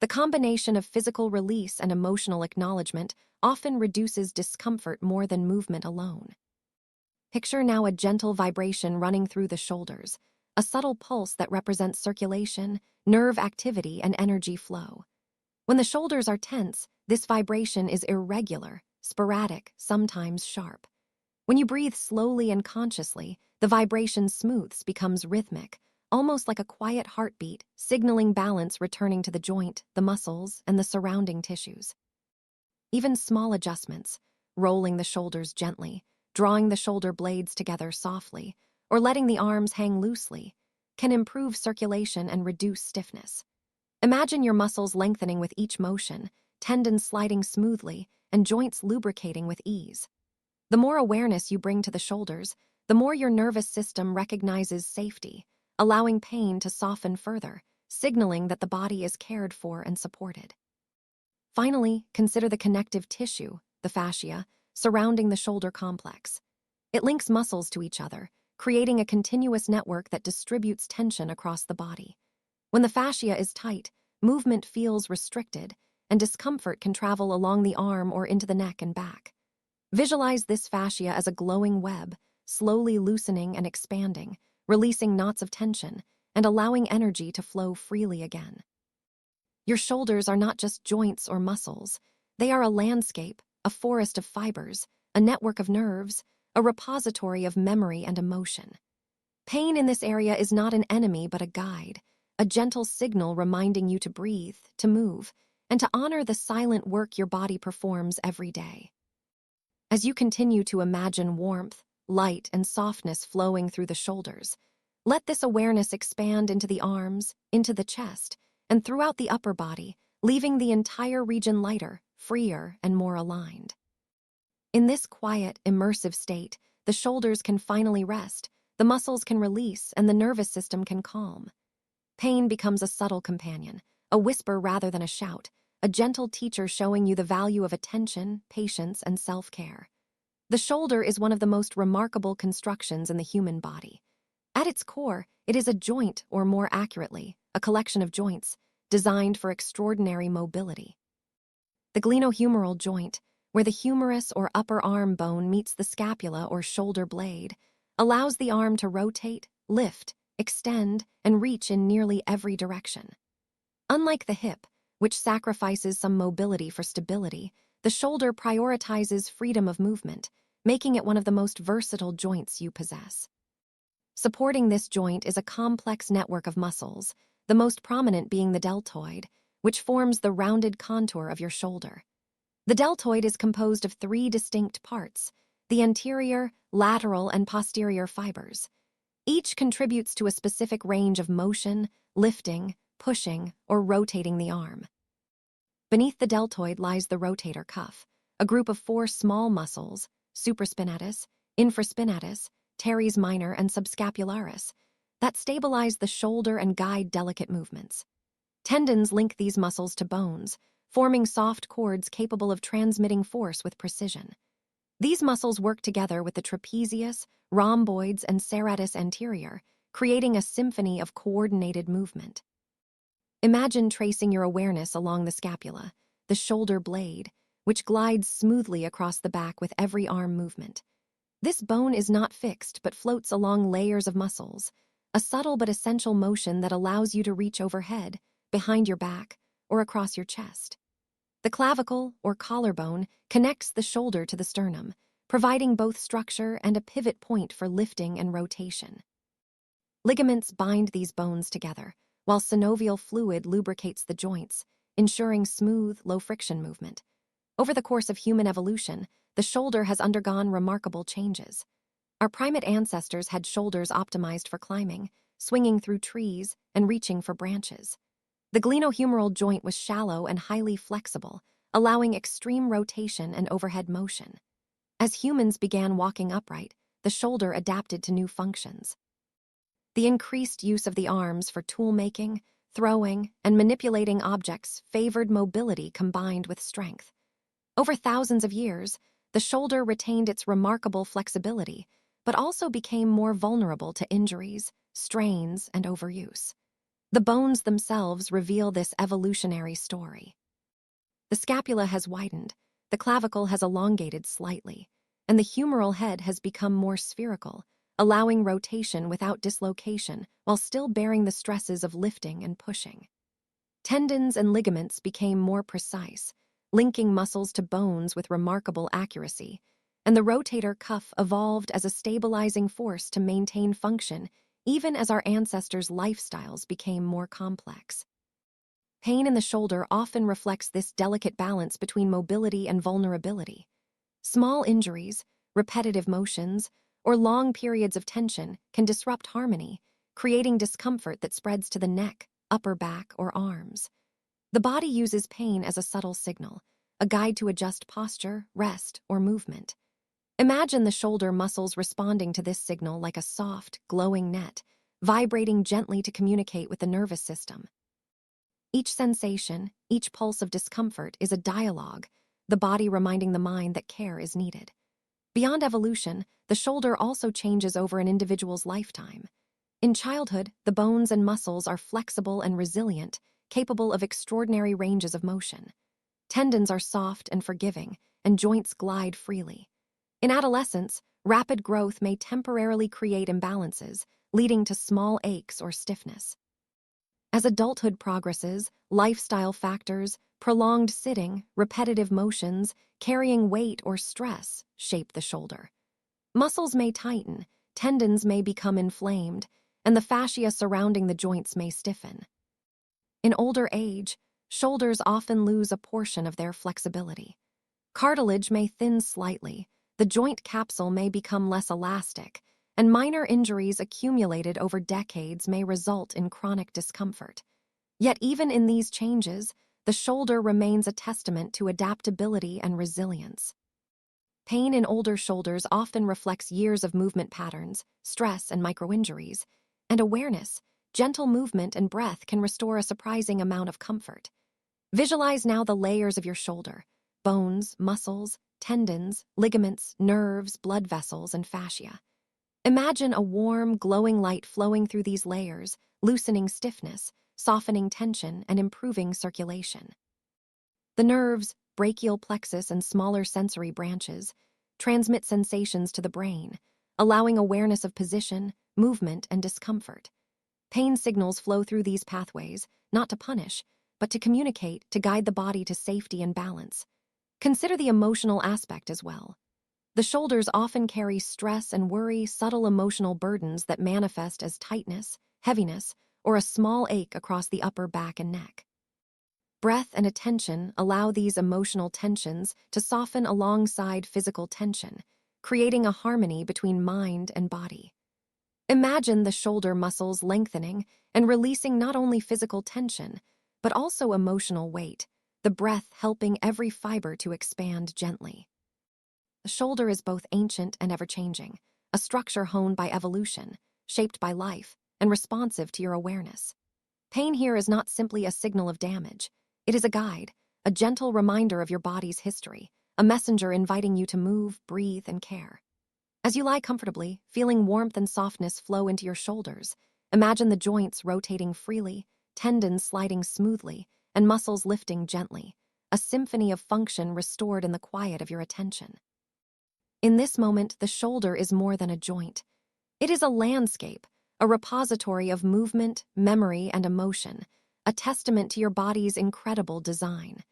The combination of physical release and emotional acknowledgement often reduces discomfort more than movement alone. Picture now a gentle vibration running through the shoulders, a subtle pulse that represents circulation, nerve activity, and energy flow. When the shoulders are tense, this vibration is irregular, sporadic, sometimes sharp. When you breathe slowly and consciously, the vibration smooths, becomes rhythmic, almost like a quiet heartbeat, signaling balance returning to the joint, the muscles, and the surrounding tissues. Even small adjustments, rolling the shoulders gently, drawing the shoulder blades together softly, or letting the arms hang loosely, can improve circulation and reduce stiffness. Imagine your muscles lengthening with each motion, tendons sliding smoothly, and joints lubricating with ease. The more awareness you bring to the shoulders, the more your nervous system recognizes safety, allowing pain to soften further, signaling that the body is cared for and supported. Finally, consider the connective tissue, the fascia, surrounding the shoulder complex. It links muscles to each other, creating a continuous network that distributes tension across the body. When the fascia is tight, movement feels restricted, and discomfort can travel along the arm or into the neck and back. Visualize this fascia as a glowing web, slowly loosening and expanding, releasing knots of tension, and allowing energy to flow freely again. Your shoulders are not just joints or muscles. They are a landscape, a forest of fibers, a network of nerves, a repository of memory and emotion. Pain in this area is not an enemy but a guide, a gentle signal reminding you to breathe, to move, and to honor the silent work your body performs every day. As you continue to imagine warmth, light, and softness flowing through the shoulders, let this awareness expand into the arms, into the chest, and throughout the upper body, leaving the entire region lighter, freer, and more aligned. In this quiet, immersive state, the shoulders can finally rest, the muscles can release, and the nervous system can calm. Pain becomes a subtle companion, a whisper rather than a shout, a gentle teacher showing you the value of attention, patience, and self-care. The shoulder is one of the most remarkable constructions in the human body. At its core, it is a joint, or more accurately, a collection of joints, designed for extraordinary mobility. The glenohumeral joint, where the humerus or upper arm bone meets the scapula or shoulder blade, allows the arm to rotate, lift, extend, and reach in nearly every direction. Unlike the hip, which sacrifices some mobility for stability, the shoulder prioritizes freedom of movement, making it one of the most versatile joints you possess. Supporting this joint is a complex network of muscles, the most prominent being the deltoid, which forms the rounded contour of your shoulder. The deltoid is composed of 3 distinct parts: the anterior, lateral, and posterior fibers. Each contributes to a specific range of motion, lifting, pushing, or rotating the arm. Beneath the deltoid lies the rotator cuff, a group of 4 small muscles: supraspinatus, infraspinatus, teres minor, and subscapularis, that stabilize the shoulder and guide delicate movements. Tendons link these muscles to bones, forming soft cords capable of transmitting force with precision. These muscles work together with the trapezius, rhomboids, and serratus anterior, creating a symphony of coordinated movement. Imagine tracing your awareness along the scapula, the shoulder blade, which glides smoothly across the back with every arm movement. This bone is not fixed but floats along layers of muscles, a subtle but essential motion that allows you to reach overhead, behind your back, or across your chest. The clavicle, or collarbone, connects the shoulder to the sternum, providing both structure and a pivot point for lifting and rotation. Ligaments bind these bones together, while synovial fluid lubricates the joints, ensuring smooth, low-friction movement. Over the course of human evolution, the shoulder has undergone remarkable changes. Our primate ancestors had shoulders optimized for climbing, swinging through trees, and reaching for branches. The glenohumeral joint was shallow and highly flexible, allowing extreme rotation and overhead motion. As humans began walking upright, the shoulder adapted to new functions. The increased use of the arms for tool-making, throwing, and manipulating objects favored mobility combined with strength. Over thousands of years, the shoulder retained its remarkable flexibility, but also became more vulnerable to injuries, strains, and overuse. The bones themselves reveal this evolutionary story. The scapula has widened, the clavicle has elongated slightly, and the humeral head has become more spherical, allowing rotation without dislocation while still bearing the stresses of lifting and pushing. Tendons and ligaments became more precise, linking muscles to bones with remarkable accuracy, and the rotator cuff evolved as a stabilizing force to maintain function even as our ancestors' lifestyles became more complex. Pain in the shoulder often reflects this delicate balance between mobility and vulnerability. Small injuries, repetitive motions, or long periods of tension can disrupt harmony, creating discomfort that spreads to the neck, upper back, or arms. The body uses pain as a subtle signal, a guide to adjust posture, rest, or movement. Imagine the shoulder muscles responding to this signal like a soft, glowing net, vibrating gently to communicate with the nervous system. Each sensation, each pulse of discomfort is a dialogue, the body reminding the mind that care is needed. Beyond evolution, the shoulder also changes over an individual's lifetime. In childhood, the bones and muscles are flexible and resilient, capable of extraordinary ranges of motion. Tendons are soft and forgiving, and joints glide freely. In adolescence, rapid growth may temporarily create imbalances, leading to small aches or stiffness. As adulthood progresses, lifestyle factors, prolonged sitting, repetitive motions, carrying weight or stress shape the shoulder. Muscles may tighten, tendons may become inflamed, and the fascia surrounding the joints may stiffen. In older age, shoulders often lose a portion of their flexibility. Cartilage may thin slightly, the joint capsule may become less elastic, and minor injuries accumulated over decades may result in chronic discomfort. Yet even in these changes, the shoulder remains a testament to adaptability and resilience. Pain in older shoulders often reflects years of movement patterns, stress, and microinjuries, and awareness, gentle movement, and breath can restore a surprising amount of comfort. Visualize now the layers of your shoulder: bones, muscles, tendons, ligaments, nerves, blood vessels, and fascia. Imagine a warm, glowing light flowing through these layers, loosening stiffness, softening tension, and improving circulation. The nerves, brachial plexus, and smaller sensory branches transmit sensations to the brain, allowing awareness of position, movement, and discomfort. Pain signals flow through these pathways, not to punish, but to communicate, to guide the body to safety and balance. Consider the emotional aspect as well. The shoulders often carry stress and worry, subtle emotional burdens that manifest as tightness, heaviness, or a small ache across the upper back and neck. Breath and attention allow these emotional tensions to soften alongside physical tension, creating a harmony between mind and body. Imagine the shoulder muscles lengthening and releasing not only physical tension, but also emotional weight, the breath helping every fiber to expand gently. The shoulder is both ancient and ever-changing, a structure honed by evolution, shaped by life, and responsive to your awareness. Pain here is not simply a signal of damage. It is a guide, a gentle reminder of your body's history, a messenger inviting you to move, breathe, and care. As you lie comfortably, feeling warmth and softness flow into your shoulders, imagine the joints rotating freely, tendons sliding smoothly, and muscles lifting gently, a symphony of function restored in the quiet of your attention. In this moment, the shoulder is more than a joint. It is a landscape, a repository of movement, memory, and emotion, a testament to your body's incredible design.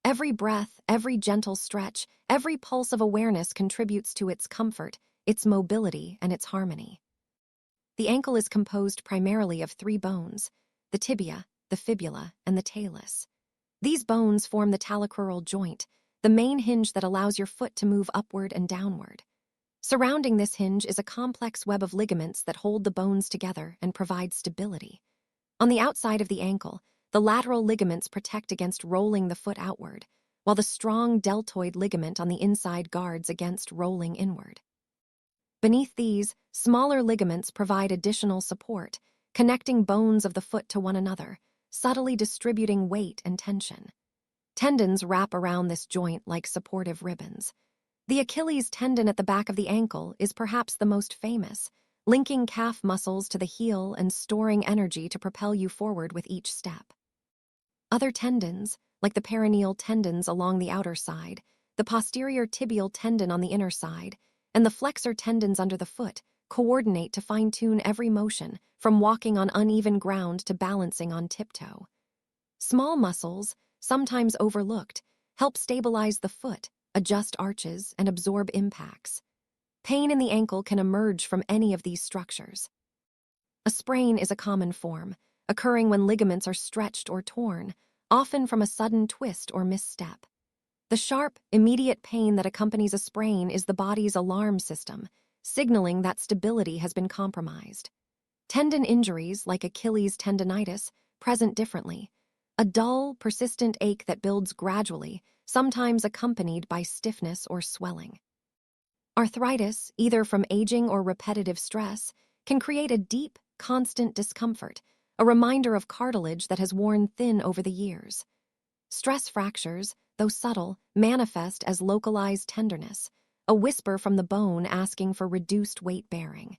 Every breath, every gentle stretch, every pulse of awareness contributes to its comfort, its mobility, and its harmony. The ankle is composed primarily of 3 bones: the tibia, the fibula, and the talus. These bones form the talocrural joint, the main hinge that allows your foot to move upward and downward. Surrounding this hinge is a complex web of ligaments that hold the bones together and provide stability. On the outside of the ankle, the lateral ligaments protect against rolling the foot outward, while the strong deltoid ligament on the inside guards against rolling inward. Beneath these, smaller ligaments provide additional support, connecting bones of the foot to one another, subtly distributing weight and tension. Tendons wrap around this joint like supportive ribbons. The Achilles tendon at the back of the ankle is perhaps the most famous, linking calf muscles to the heel and storing energy to propel you forward with each step. Other tendons, like the peroneal tendons along the outer side, the posterior tibial tendon on the inner side, and the flexor tendons under the foot, coordinate to fine-tune every motion, from walking on uneven ground to balancing on tiptoe. Small muscles, sometimes overlooked, help stabilize the foot, adjust arches, and absorb impacts. Pain in the ankle can emerge from any of these structures. A sprain is a common form, occurring when ligaments are stretched or torn, often from a sudden twist or misstep. The sharp, immediate pain that accompanies a sprain is the body's alarm system, signaling that stability has been compromised. Tendon injuries, like Achilles tendonitis, present differently. A dull, persistent ache that builds gradually, sometimes accompanied by stiffness or swelling. Arthritis, either from aging or repetitive stress, can create a deep, constant discomfort, a reminder of cartilage that has worn thin over the years. Stress fractures, though subtle, manifest as localized tenderness, a whisper from the bone asking for reduced weight bearing.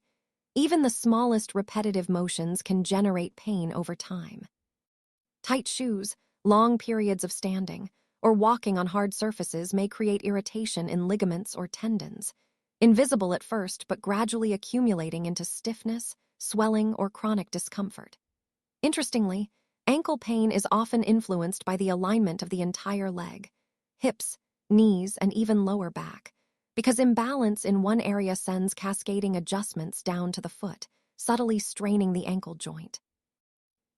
Even the smallest repetitive motions can generate pain over time. Tight shoes, long periods of standing, or walking on hard surfaces may create irritation in ligaments or tendons, invisible at first but gradually accumulating into stiffness, swelling, or chronic discomfort. Interestingly, ankle pain is often influenced by the alignment of the entire leg, hips, knees, and even lower back, because imbalance in one area sends cascading adjustments down to the foot, subtly straining the ankle joint.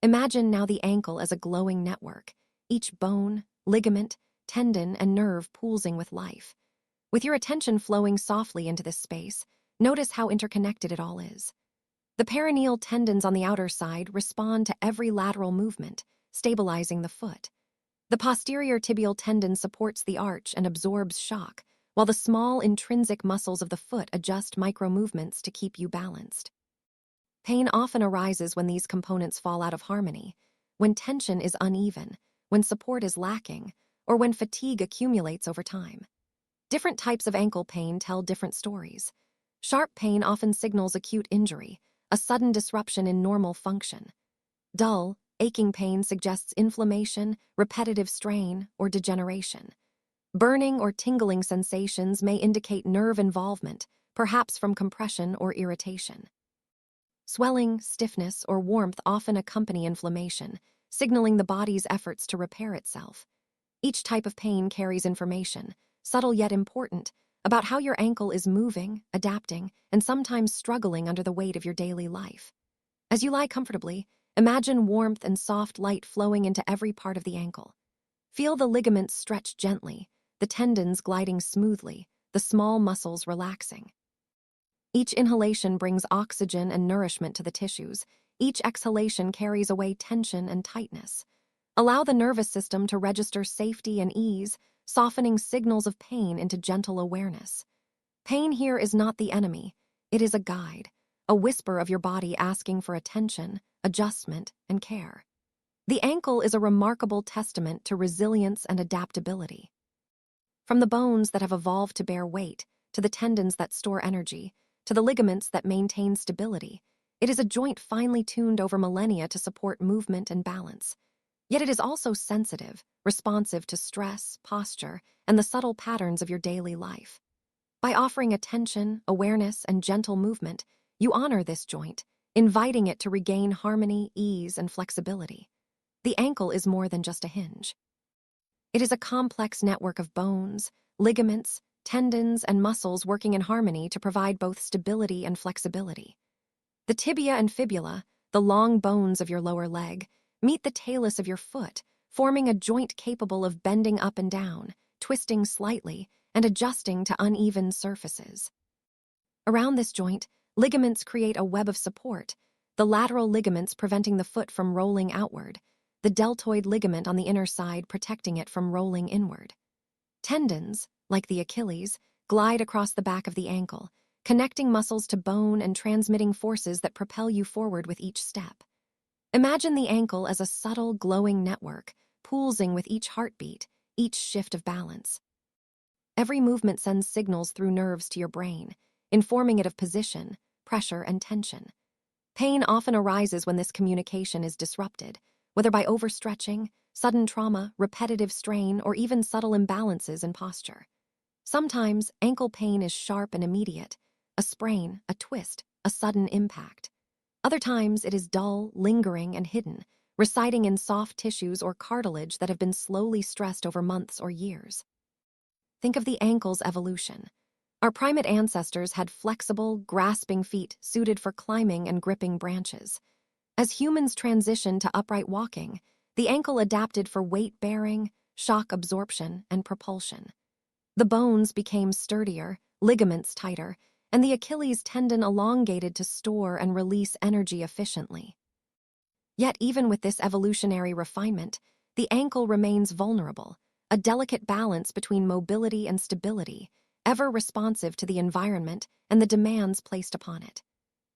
Imagine now the ankle as a glowing network, each bone, ligament, tendon, and nerve pulsing with life. With your attention flowing softly into this space, notice how interconnected it all is. The perineal tendons on the outer side respond to every lateral movement, stabilizing the foot. The posterior tibial tendon supports the arch and absorbs shock, while the small intrinsic muscles of the foot adjust micro-movements to keep you balanced. Pain often arises when these components fall out of harmony, when tension is uneven, when support is lacking, or when fatigue accumulates over time. Different types of ankle pain tell different stories. Sharp pain often signals acute injury, a sudden disruption in normal function. Dull, aching pain suggests inflammation, repetitive strain, or degeneration. Burning or tingling sensations may indicate nerve involvement, perhaps from compression or irritation. Swelling, stiffness, or warmth often accompany inflammation, signaling the body's efforts to repair itself. Each type of pain carries information, subtle yet important, about how your ankle is moving, adapting, and sometimes struggling under the weight of your daily life. As you lie comfortably, imagine warmth and soft light flowing into every part of the ankle. Feel the ligaments stretch gently, the tendons gliding smoothly, the small muscles relaxing. Each inhalation brings oxygen and nourishment to the tissues. Each exhalation carries away tension and tightness. Allow the nervous system to register safety and ease, softening signals of pain into gentle awareness. Pain here is not the enemy. It is a guide, a whisper of your body asking for attention, adjustment, and care. The ankle is a remarkable testament to resilience and adaptability. From the bones that have evolved to bear weight, to the tendons that store energy, to the ligaments that maintain stability, it is a joint finely tuned over millennia to support movement and balance. Yet it is also sensitive, responsive to stress, posture, and the subtle patterns of your daily life. By offering attention, awareness, and gentle movement, you honor this joint, inviting it to regain harmony, ease, and flexibility. The ankle is more than just a hinge. It is a complex network of bones, ligaments, tendons, and muscles working in harmony to provide both stability and flexibility. The tibia and fibula, the long bones of your lower leg, meet the talus of your foot, forming a joint capable of bending up and down, twisting slightly, and adjusting to uneven surfaces. Around this joint, ligaments create a web of support, the lateral ligaments preventing the foot from rolling outward, the deltoid ligament on the inner side protecting it from rolling inward. Tendons, like the Achilles, glide across the back of the ankle, connecting muscles to bone and transmitting forces that propel you forward with each step. Imagine the ankle as a subtle, glowing network, pulsing with each heartbeat, each shift of balance. Every movement sends signals through nerves to your brain, informing it of position, pressure, and tension. Pain often arises when this communication is disrupted, whether by overstretching, sudden trauma, repetitive strain, or even subtle imbalances in posture. Sometimes, ankle pain is sharp and immediate, a sprain, a twist, a sudden impact. Other times, it is dull, lingering, and hidden, residing in soft tissues or cartilage that have been slowly stressed over months or years. Think of the ankle's evolution. Our primate ancestors had flexible, grasping feet suited for climbing and gripping branches. As humans transitioned to upright walking, the ankle adapted for weight-bearing, shock absorption, and propulsion. The bones became sturdier, ligaments tighter, and the Achilles tendon elongated to store and release energy efficiently. Yet even with this evolutionary refinement, the ankle remains vulnerable, a delicate balance between mobility and stability, ever responsive to the environment and the demands placed upon it.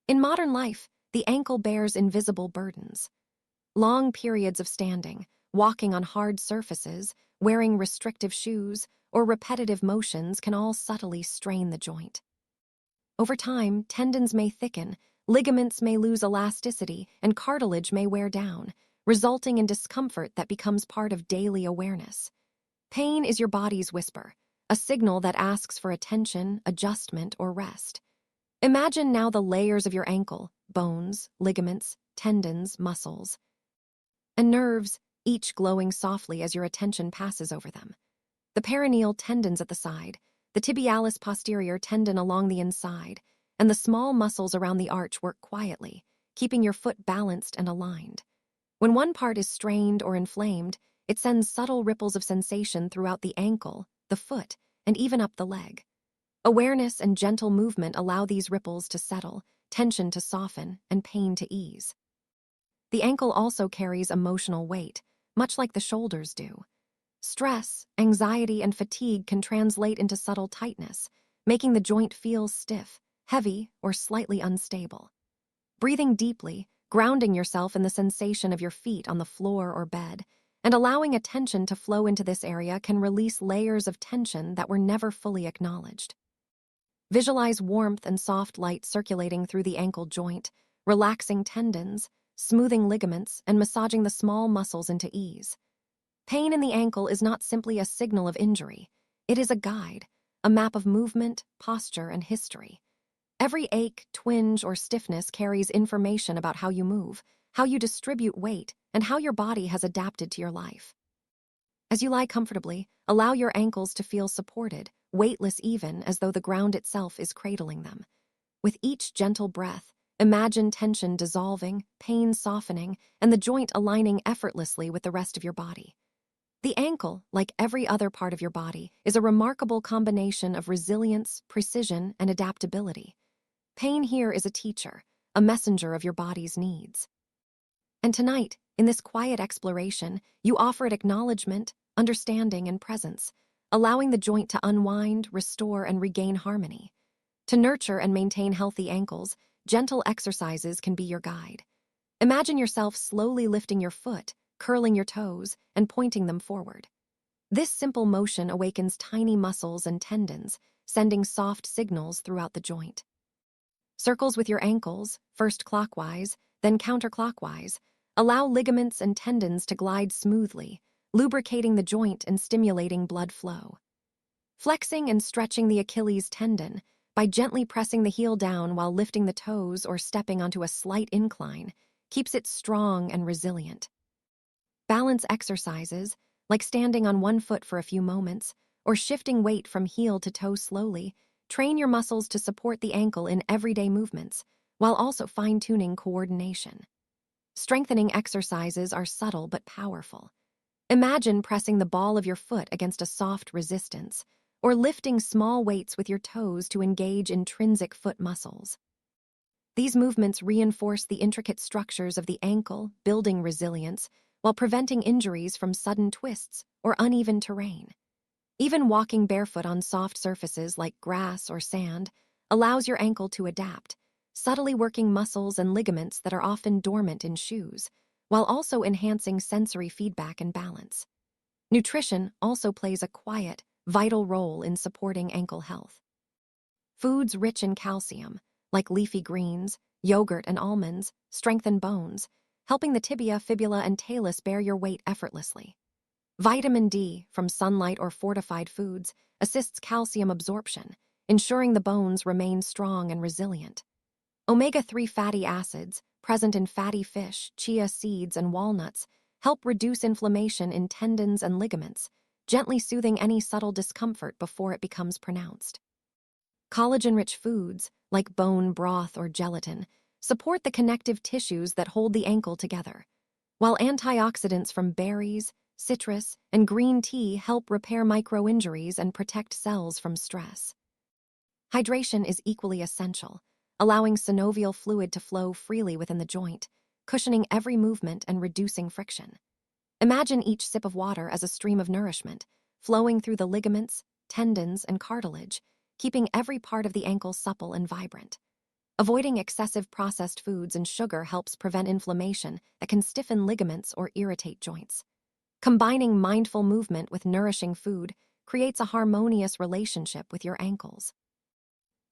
In modern life, the ankle bears invisible burdens. Long periods of standing, walking on hard surfaces, wearing restrictive shoes, or repetitive motions can all subtly strain the joint. Over time, tendons may thicken, ligaments may lose elasticity, and cartilage may wear down, resulting in discomfort that becomes part of daily awareness. Pain is your body's whisper, a signal that asks for attention, adjustment, or rest. Imagine now the layers of your ankle: bones, ligaments, tendons, muscles, and nerves, each glowing softly as your attention passes over them. The perineal tendons at the side, the tibialis posterior tendon along the inside, and the small muscles around the arch work quietly, keeping your foot balanced and aligned. When one part is strained or inflamed, it sends subtle ripples of sensation throughout the ankle, the foot, and even up the leg. Awareness and gentle movement allow these ripples to settle, tension to soften, and pain to ease. The ankle also carries emotional weight, much like the shoulders do. Stress, anxiety, and fatigue can translate into subtle tightness, making the joint feel stiff, heavy, or slightly unstable. Breathing deeply, grounding yourself in the sensation of your feet on the floor or bed, and allowing attention to flow into this area can release layers of tension that were never fully acknowledged. Visualize warmth and soft light circulating through the ankle joint, relaxing tendons, smoothing ligaments, and massaging the small muscles into ease. Pain in the ankle is not simply a signal of injury. It is a guide, a map of movement, posture, and history. Every ache, twinge, or stiffness carries information about how you move, how you distribute weight, and how your body has adapted to your life. As you lie comfortably, allow your ankles to feel supported, weightless even as though the ground itself is cradling them. With each gentle breath, imagine tension dissolving, pain softening, and the joint aligning effortlessly with the rest of your body. The ankle, like every other part of your body, is a remarkable combination of resilience, precision, and adaptability. Pain here is a teacher, a messenger of your body's needs. And tonight, in this quiet exploration, you offer it acknowledgement, understanding, and presence, allowing the joint to unwind, restore, and regain harmony. To nurture and maintain healthy ankles, gentle exercises can be your guide. Imagine yourself slowly lifting your foot, curling your toes, and pointing them forward. This simple motion awakens tiny muscles and tendons, sending soft signals throughout the joint. Circles with your ankles, first clockwise, then counterclockwise, allow ligaments and tendons to glide smoothly, lubricating the joint and stimulating blood flow. Flexing and stretching the Achilles tendon by gently pressing the heel down while lifting the toes or stepping onto a slight incline keeps it strong and resilient. Balance exercises, like standing on one foot for a few moments or shifting weight from heel to toe slowly, train your muscles to support the ankle in everyday movements while also fine-tuning coordination. Strengthening exercises are subtle but powerful. Imagine pressing the ball of your foot against a soft resistance, or lifting small weights with your toes to engage intrinsic foot muscles. These movements reinforce the intricate structures of the ankle, building resilience, while preventing injuries from sudden twists or uneven terrain. Even walking barefoot on soft surfaces like grass or sand allows your ankle to adapt, subtly working muscles and ligaments that are often dormant in shoes, while also enhancing sensory feedback and balance. Nutrition also plays a quiet, vital role in supporting ankle health. Foods rich in calcium, like leafy greens, yogurt, and almonds, strengthen bones, helping the tibia, fibula, and talus bear your weight effortlessly. Vitamin D, from sunlight or fortified foods, assists calcium absorption, ensuring the bones remain strong and resilient. Omega-3 fatty acids, present in fatty fish, chia seeds, and walnuts, help reduce inflammation in tendons and ligaments, gently soothing any subtle discomfort before it becomes pronounced. Collagen-rich foods, like bone broth or gelatin, support the connective tissues that hold the ankle together, while antioxidants from berries, citrus, and green tea help repair micro-injuries and protect cells from stress. Hydration is equally essential, allowing synovial fluid to flow freely within the joint, cushioning every movement and reducing friction. Imagine each sip of water as a stream of nourishment, flowing through the ligaments, tendons, and cartilage, keeping every part of the ankle supple and vibrant. Avoiding excessive processed foods and sugar helps prevent inflammation that can stiffen ligaments or irritate joints. Combining mindful movement with nourishing food creates a harmonious relationship with your ankles.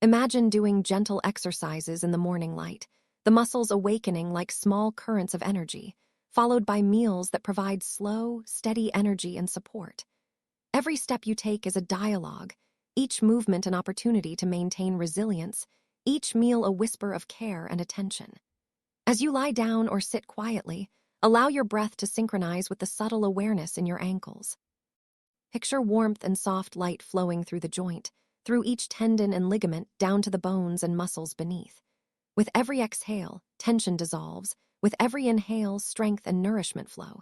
Imagine doing gentle exercises in the morning light, the muscles awakening like small currents of energy, followed by meals that provide slow, steady energy and support. Every step you take is a dialogue, each movement an opportunity to maintain resilience, each meal a whisper of care and attention. As you lie down or sit quietly, allow your breath to synchronize with the subtle awareness in your ankles. Picture warmth and soft light flowing through the joint, through each tendon and ligament down to the bones and muscles beneath. With every exhale, tension dissolves. With every inhale, strength and nourishment flow.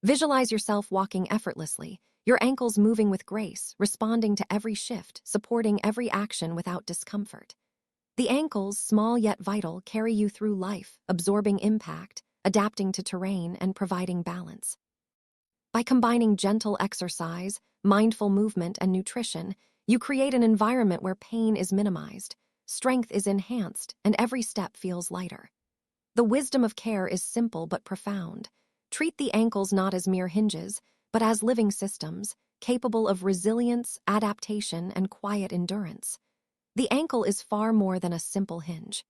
Visualize yourself walking effortlessly, your ankles moving with grace, responding to every shift, supporting every action without discomfort. The ankles, small yet vital, carry you through life, absorbing impact, adapting to terrain, and providing balance. By combining gentle exercise, mindful movement, and nutrition, you create an environment where pain is minimized, strength is enhanced, and every step feels lighter. The wisdom of care is simple but profound. Treat the ankles not as mere hinges, but as living systems, capable of resilience, adaptation, and quiet endurance. The ankle is far more than a simple hinge.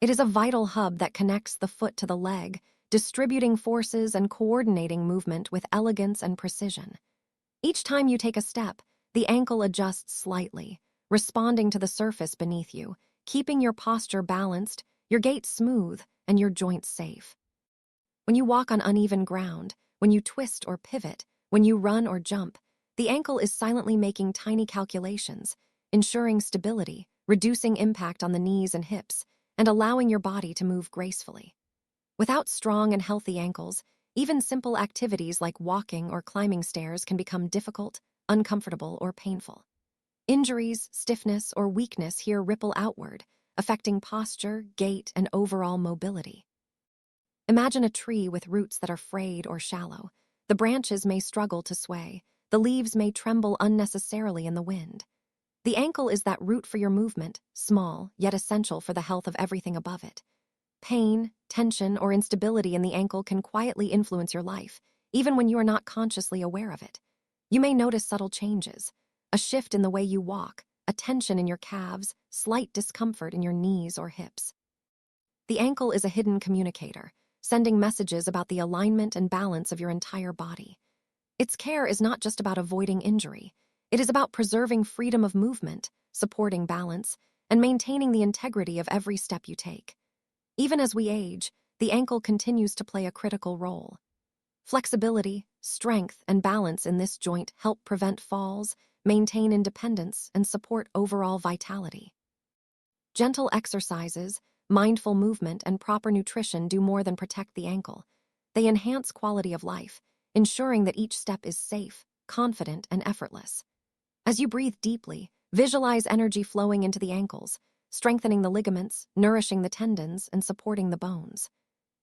It is a vital hub that connects the foot to the leg, distributing forces and coordinating movement with elegance and precision. Each time you take a step, the ankle adjusts slightly, responding to the surface beneath you, keeping your posture balanced, your gait smooth, and your joints safe. When you walk on uneven ground, when you twist or pivot, when you run or jump, the ankle is silently making tiny calculations, ensuring stability, reducing impact on the knees and hips, and allowing your body to move gracefully. Without strong and healthy ankles, even simple activities like walking or climbing stairs can become difficult, uncomfortable, or painful. Injuries, stiffness, or weakness here ripple outward, affecting posture, gait, and overall mobility. Imagine a tree with roots that are frayed or shallow. The branches may struggle to sway. The leaves may tremble unnecessarily in the wind. The ankle is that root for your movement, small, yet essential for the health of everything above it. Pain, tension, or instability in the ankle can quietly influence your life, even when you are not consciously aware of it. You may notice subtle changes, a shift in the way you walk, a tension in your calves, slight discomfort in your knees or hips. The ankle is a hidden communicator, sending messages about the alignment and balance of your entire body. Its care is not just about avoiding injury. It is about preserving freedom of movement, supporting balance, and maintaining the integrity of every step you take. Even as we age, the ankle continues to play a critical role. Flexibility, strength, and balance in this joint help prevent falls, maintain independence, and support overall vitality. Gentle exercises, mindful movement, and proper nutrition do more than protect the ankle. They enhance quality of life, ensuring that each step is safe, confident, and effortless. As you breathe deeply, visualize energy flowing into the ankles, strengthening the ligaments, nourishing the tendons, and supporting the bones.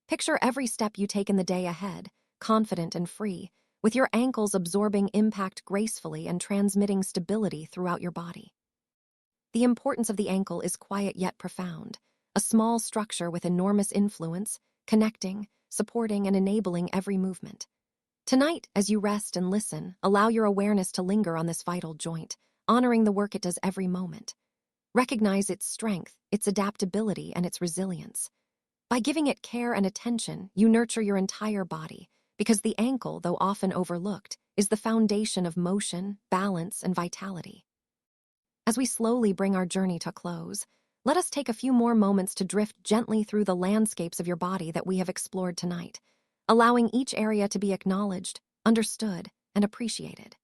Picture every step you take in the day ahead, confident and free, with your ankles absorbing impact gracefully and transmitting stability throughout your body. The importance of the ankle is quiet yet profound, a small structure with enormous influence, connecting, supporting, and enabling every movement. Tonight, as you rest and listen, allow your awareness to linger on this vital joint, honoring the work it does every moment. Recognize its strength, its adaptability, and its resilience. By giving it care and attention, you nurture your entire body, because the ankle, though often overlooked, is the foundation of motion, balance, and vitality. As we slowly bring our journey to a close, let us take a few more moments to drift gently through the landscapes of your body that we have explored tonight, allowing each area to be acknowledged, understood, and appreciated.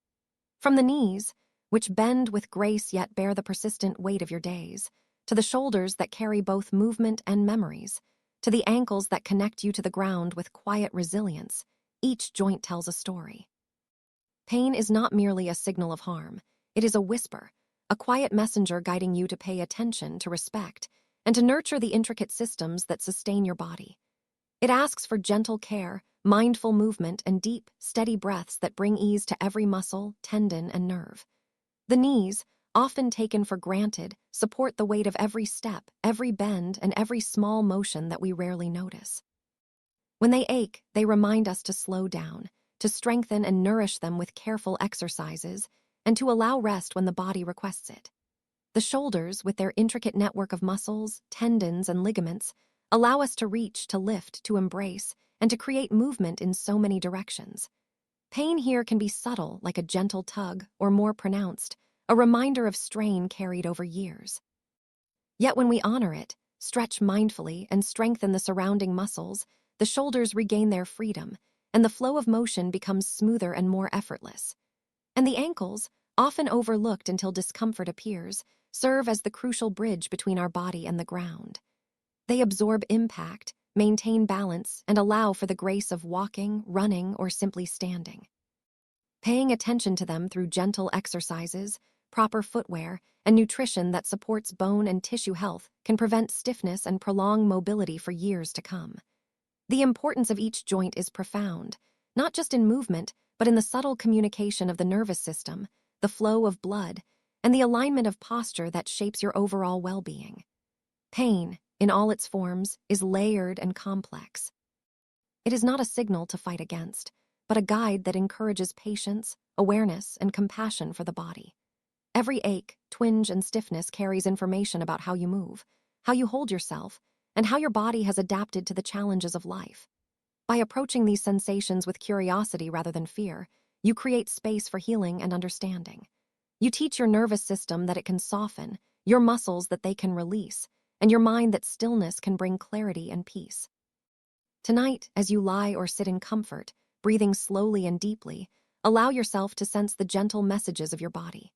From the knees, which bend with grace yet bear the persistent weight of your days, to the shoulders that carry both movement and memories, to the ankles that connect you to the ground with quiet resilience, Each joint tells a story. Pain is not merely a signal of harm. It is a whisper, a quiet messenger guiding you to pay attention, to respect, and to nurture the intricate systems that sustain your body. It asks for gentle care, mindful movement, and deep, steady breaths that bring ease to every muscle, tendon, and nerve. The knees, often taken for granted, support the weight of every step, every bend, and every small motion that we rarely notice. When they ache, they remind us to slow down, to strengthen and nourish them with careful exercises, and to allow rest when the body requests it. The shoulders, with their intricate network of muscles, tendons, and ligaments, allow us to reach, to lift, to embrace, and to create movement in so many directions. Pain here can be subtle, like a gentle tug, or more pronounced, a reminder of strain carried over years. Yet when we honor it, stretch mindfully, and strengthen the surrounding muscles, the shoulders regain their freedom, and the flow of motion becomes smoother and more effortless. And the ankles, often overlooked until discomfort appears, serve as the crucial bridge between our body and the ground. They absorb impact, maintain balance, and allow for the grace of walking, running, or simply standing. Paying attention to them through gentle exercises, proper footwear, and nutrition that supports bone and tissue health can prevent stiffness and prolong mobility for years to come. The importance of each joint is profound, not just in movement, but in the subtle communication of the nervous system, the flow of blood, and the alignment of posture that shapes your overall well-being. Pain, in all its forms, is layered and complex. It is not a signal to fight against, but a guide that encourages patience, awareness, and compassion for the body. Every ache, twinge, and stiffness carries information about how you move, how you hold yourself, and how your body has adapted to the challenges of life. By approaching these sensations with curiosity rather than fear, you create space for healing and understanding. You teach your nervous system that it can soften, your muscles that they can release, and your mind that stillness can bring clarity and peace. Tonight, as you lie or sit in comfort, breathing slowly and deeply, allow yourself to sense the gentle messages of your body.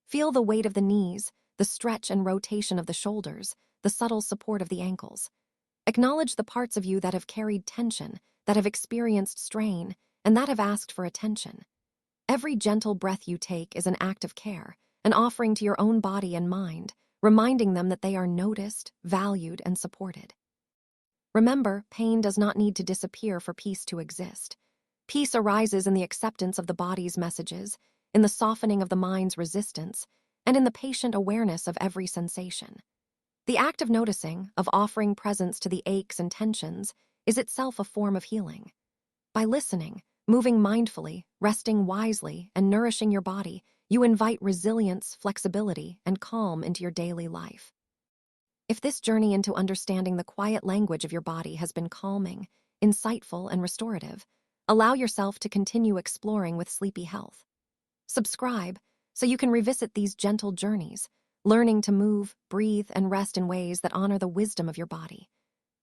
Feel the weight of the knees, the stretch and rotation of the shoulders, the subtle support of the ankles. Acknowledge the parts of you that have carried tension, that have experienced strain, and that have asked for attention. Every gentle breath you take is an act of care, an offering to your own body and mind, reminding them that they are noticed, valued, and supported. Remember, pain does not need to disappear for peace to exist. Peace arises in the acceptance of the body's messages, in the softening of the mind's resistance, and in the patient awareness of every sensation. The act of noticing, of offering presence to the aches and tensions, is itself a form of healing. By listening, moving mindfully, resting wisely, and nourishing your body, you invite resilience, flexibility, and calm into your daily life. If this journey into understanding the quiet language of your body has been calming, insightful, and restorative, allow yourself to continue exploring with Sleepy Health. Subscribe so you can revisit these gentle journeys, learning to move, breathe, and rest in ways that honor the wisdom of your body.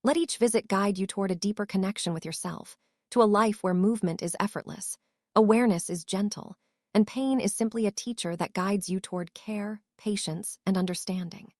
Let each visit guide you toward a deeper connection with yourself, to a life where movement is effortless, awareness is gentle, and pain is simply a teacher that guides you toward care, patience, and understanding.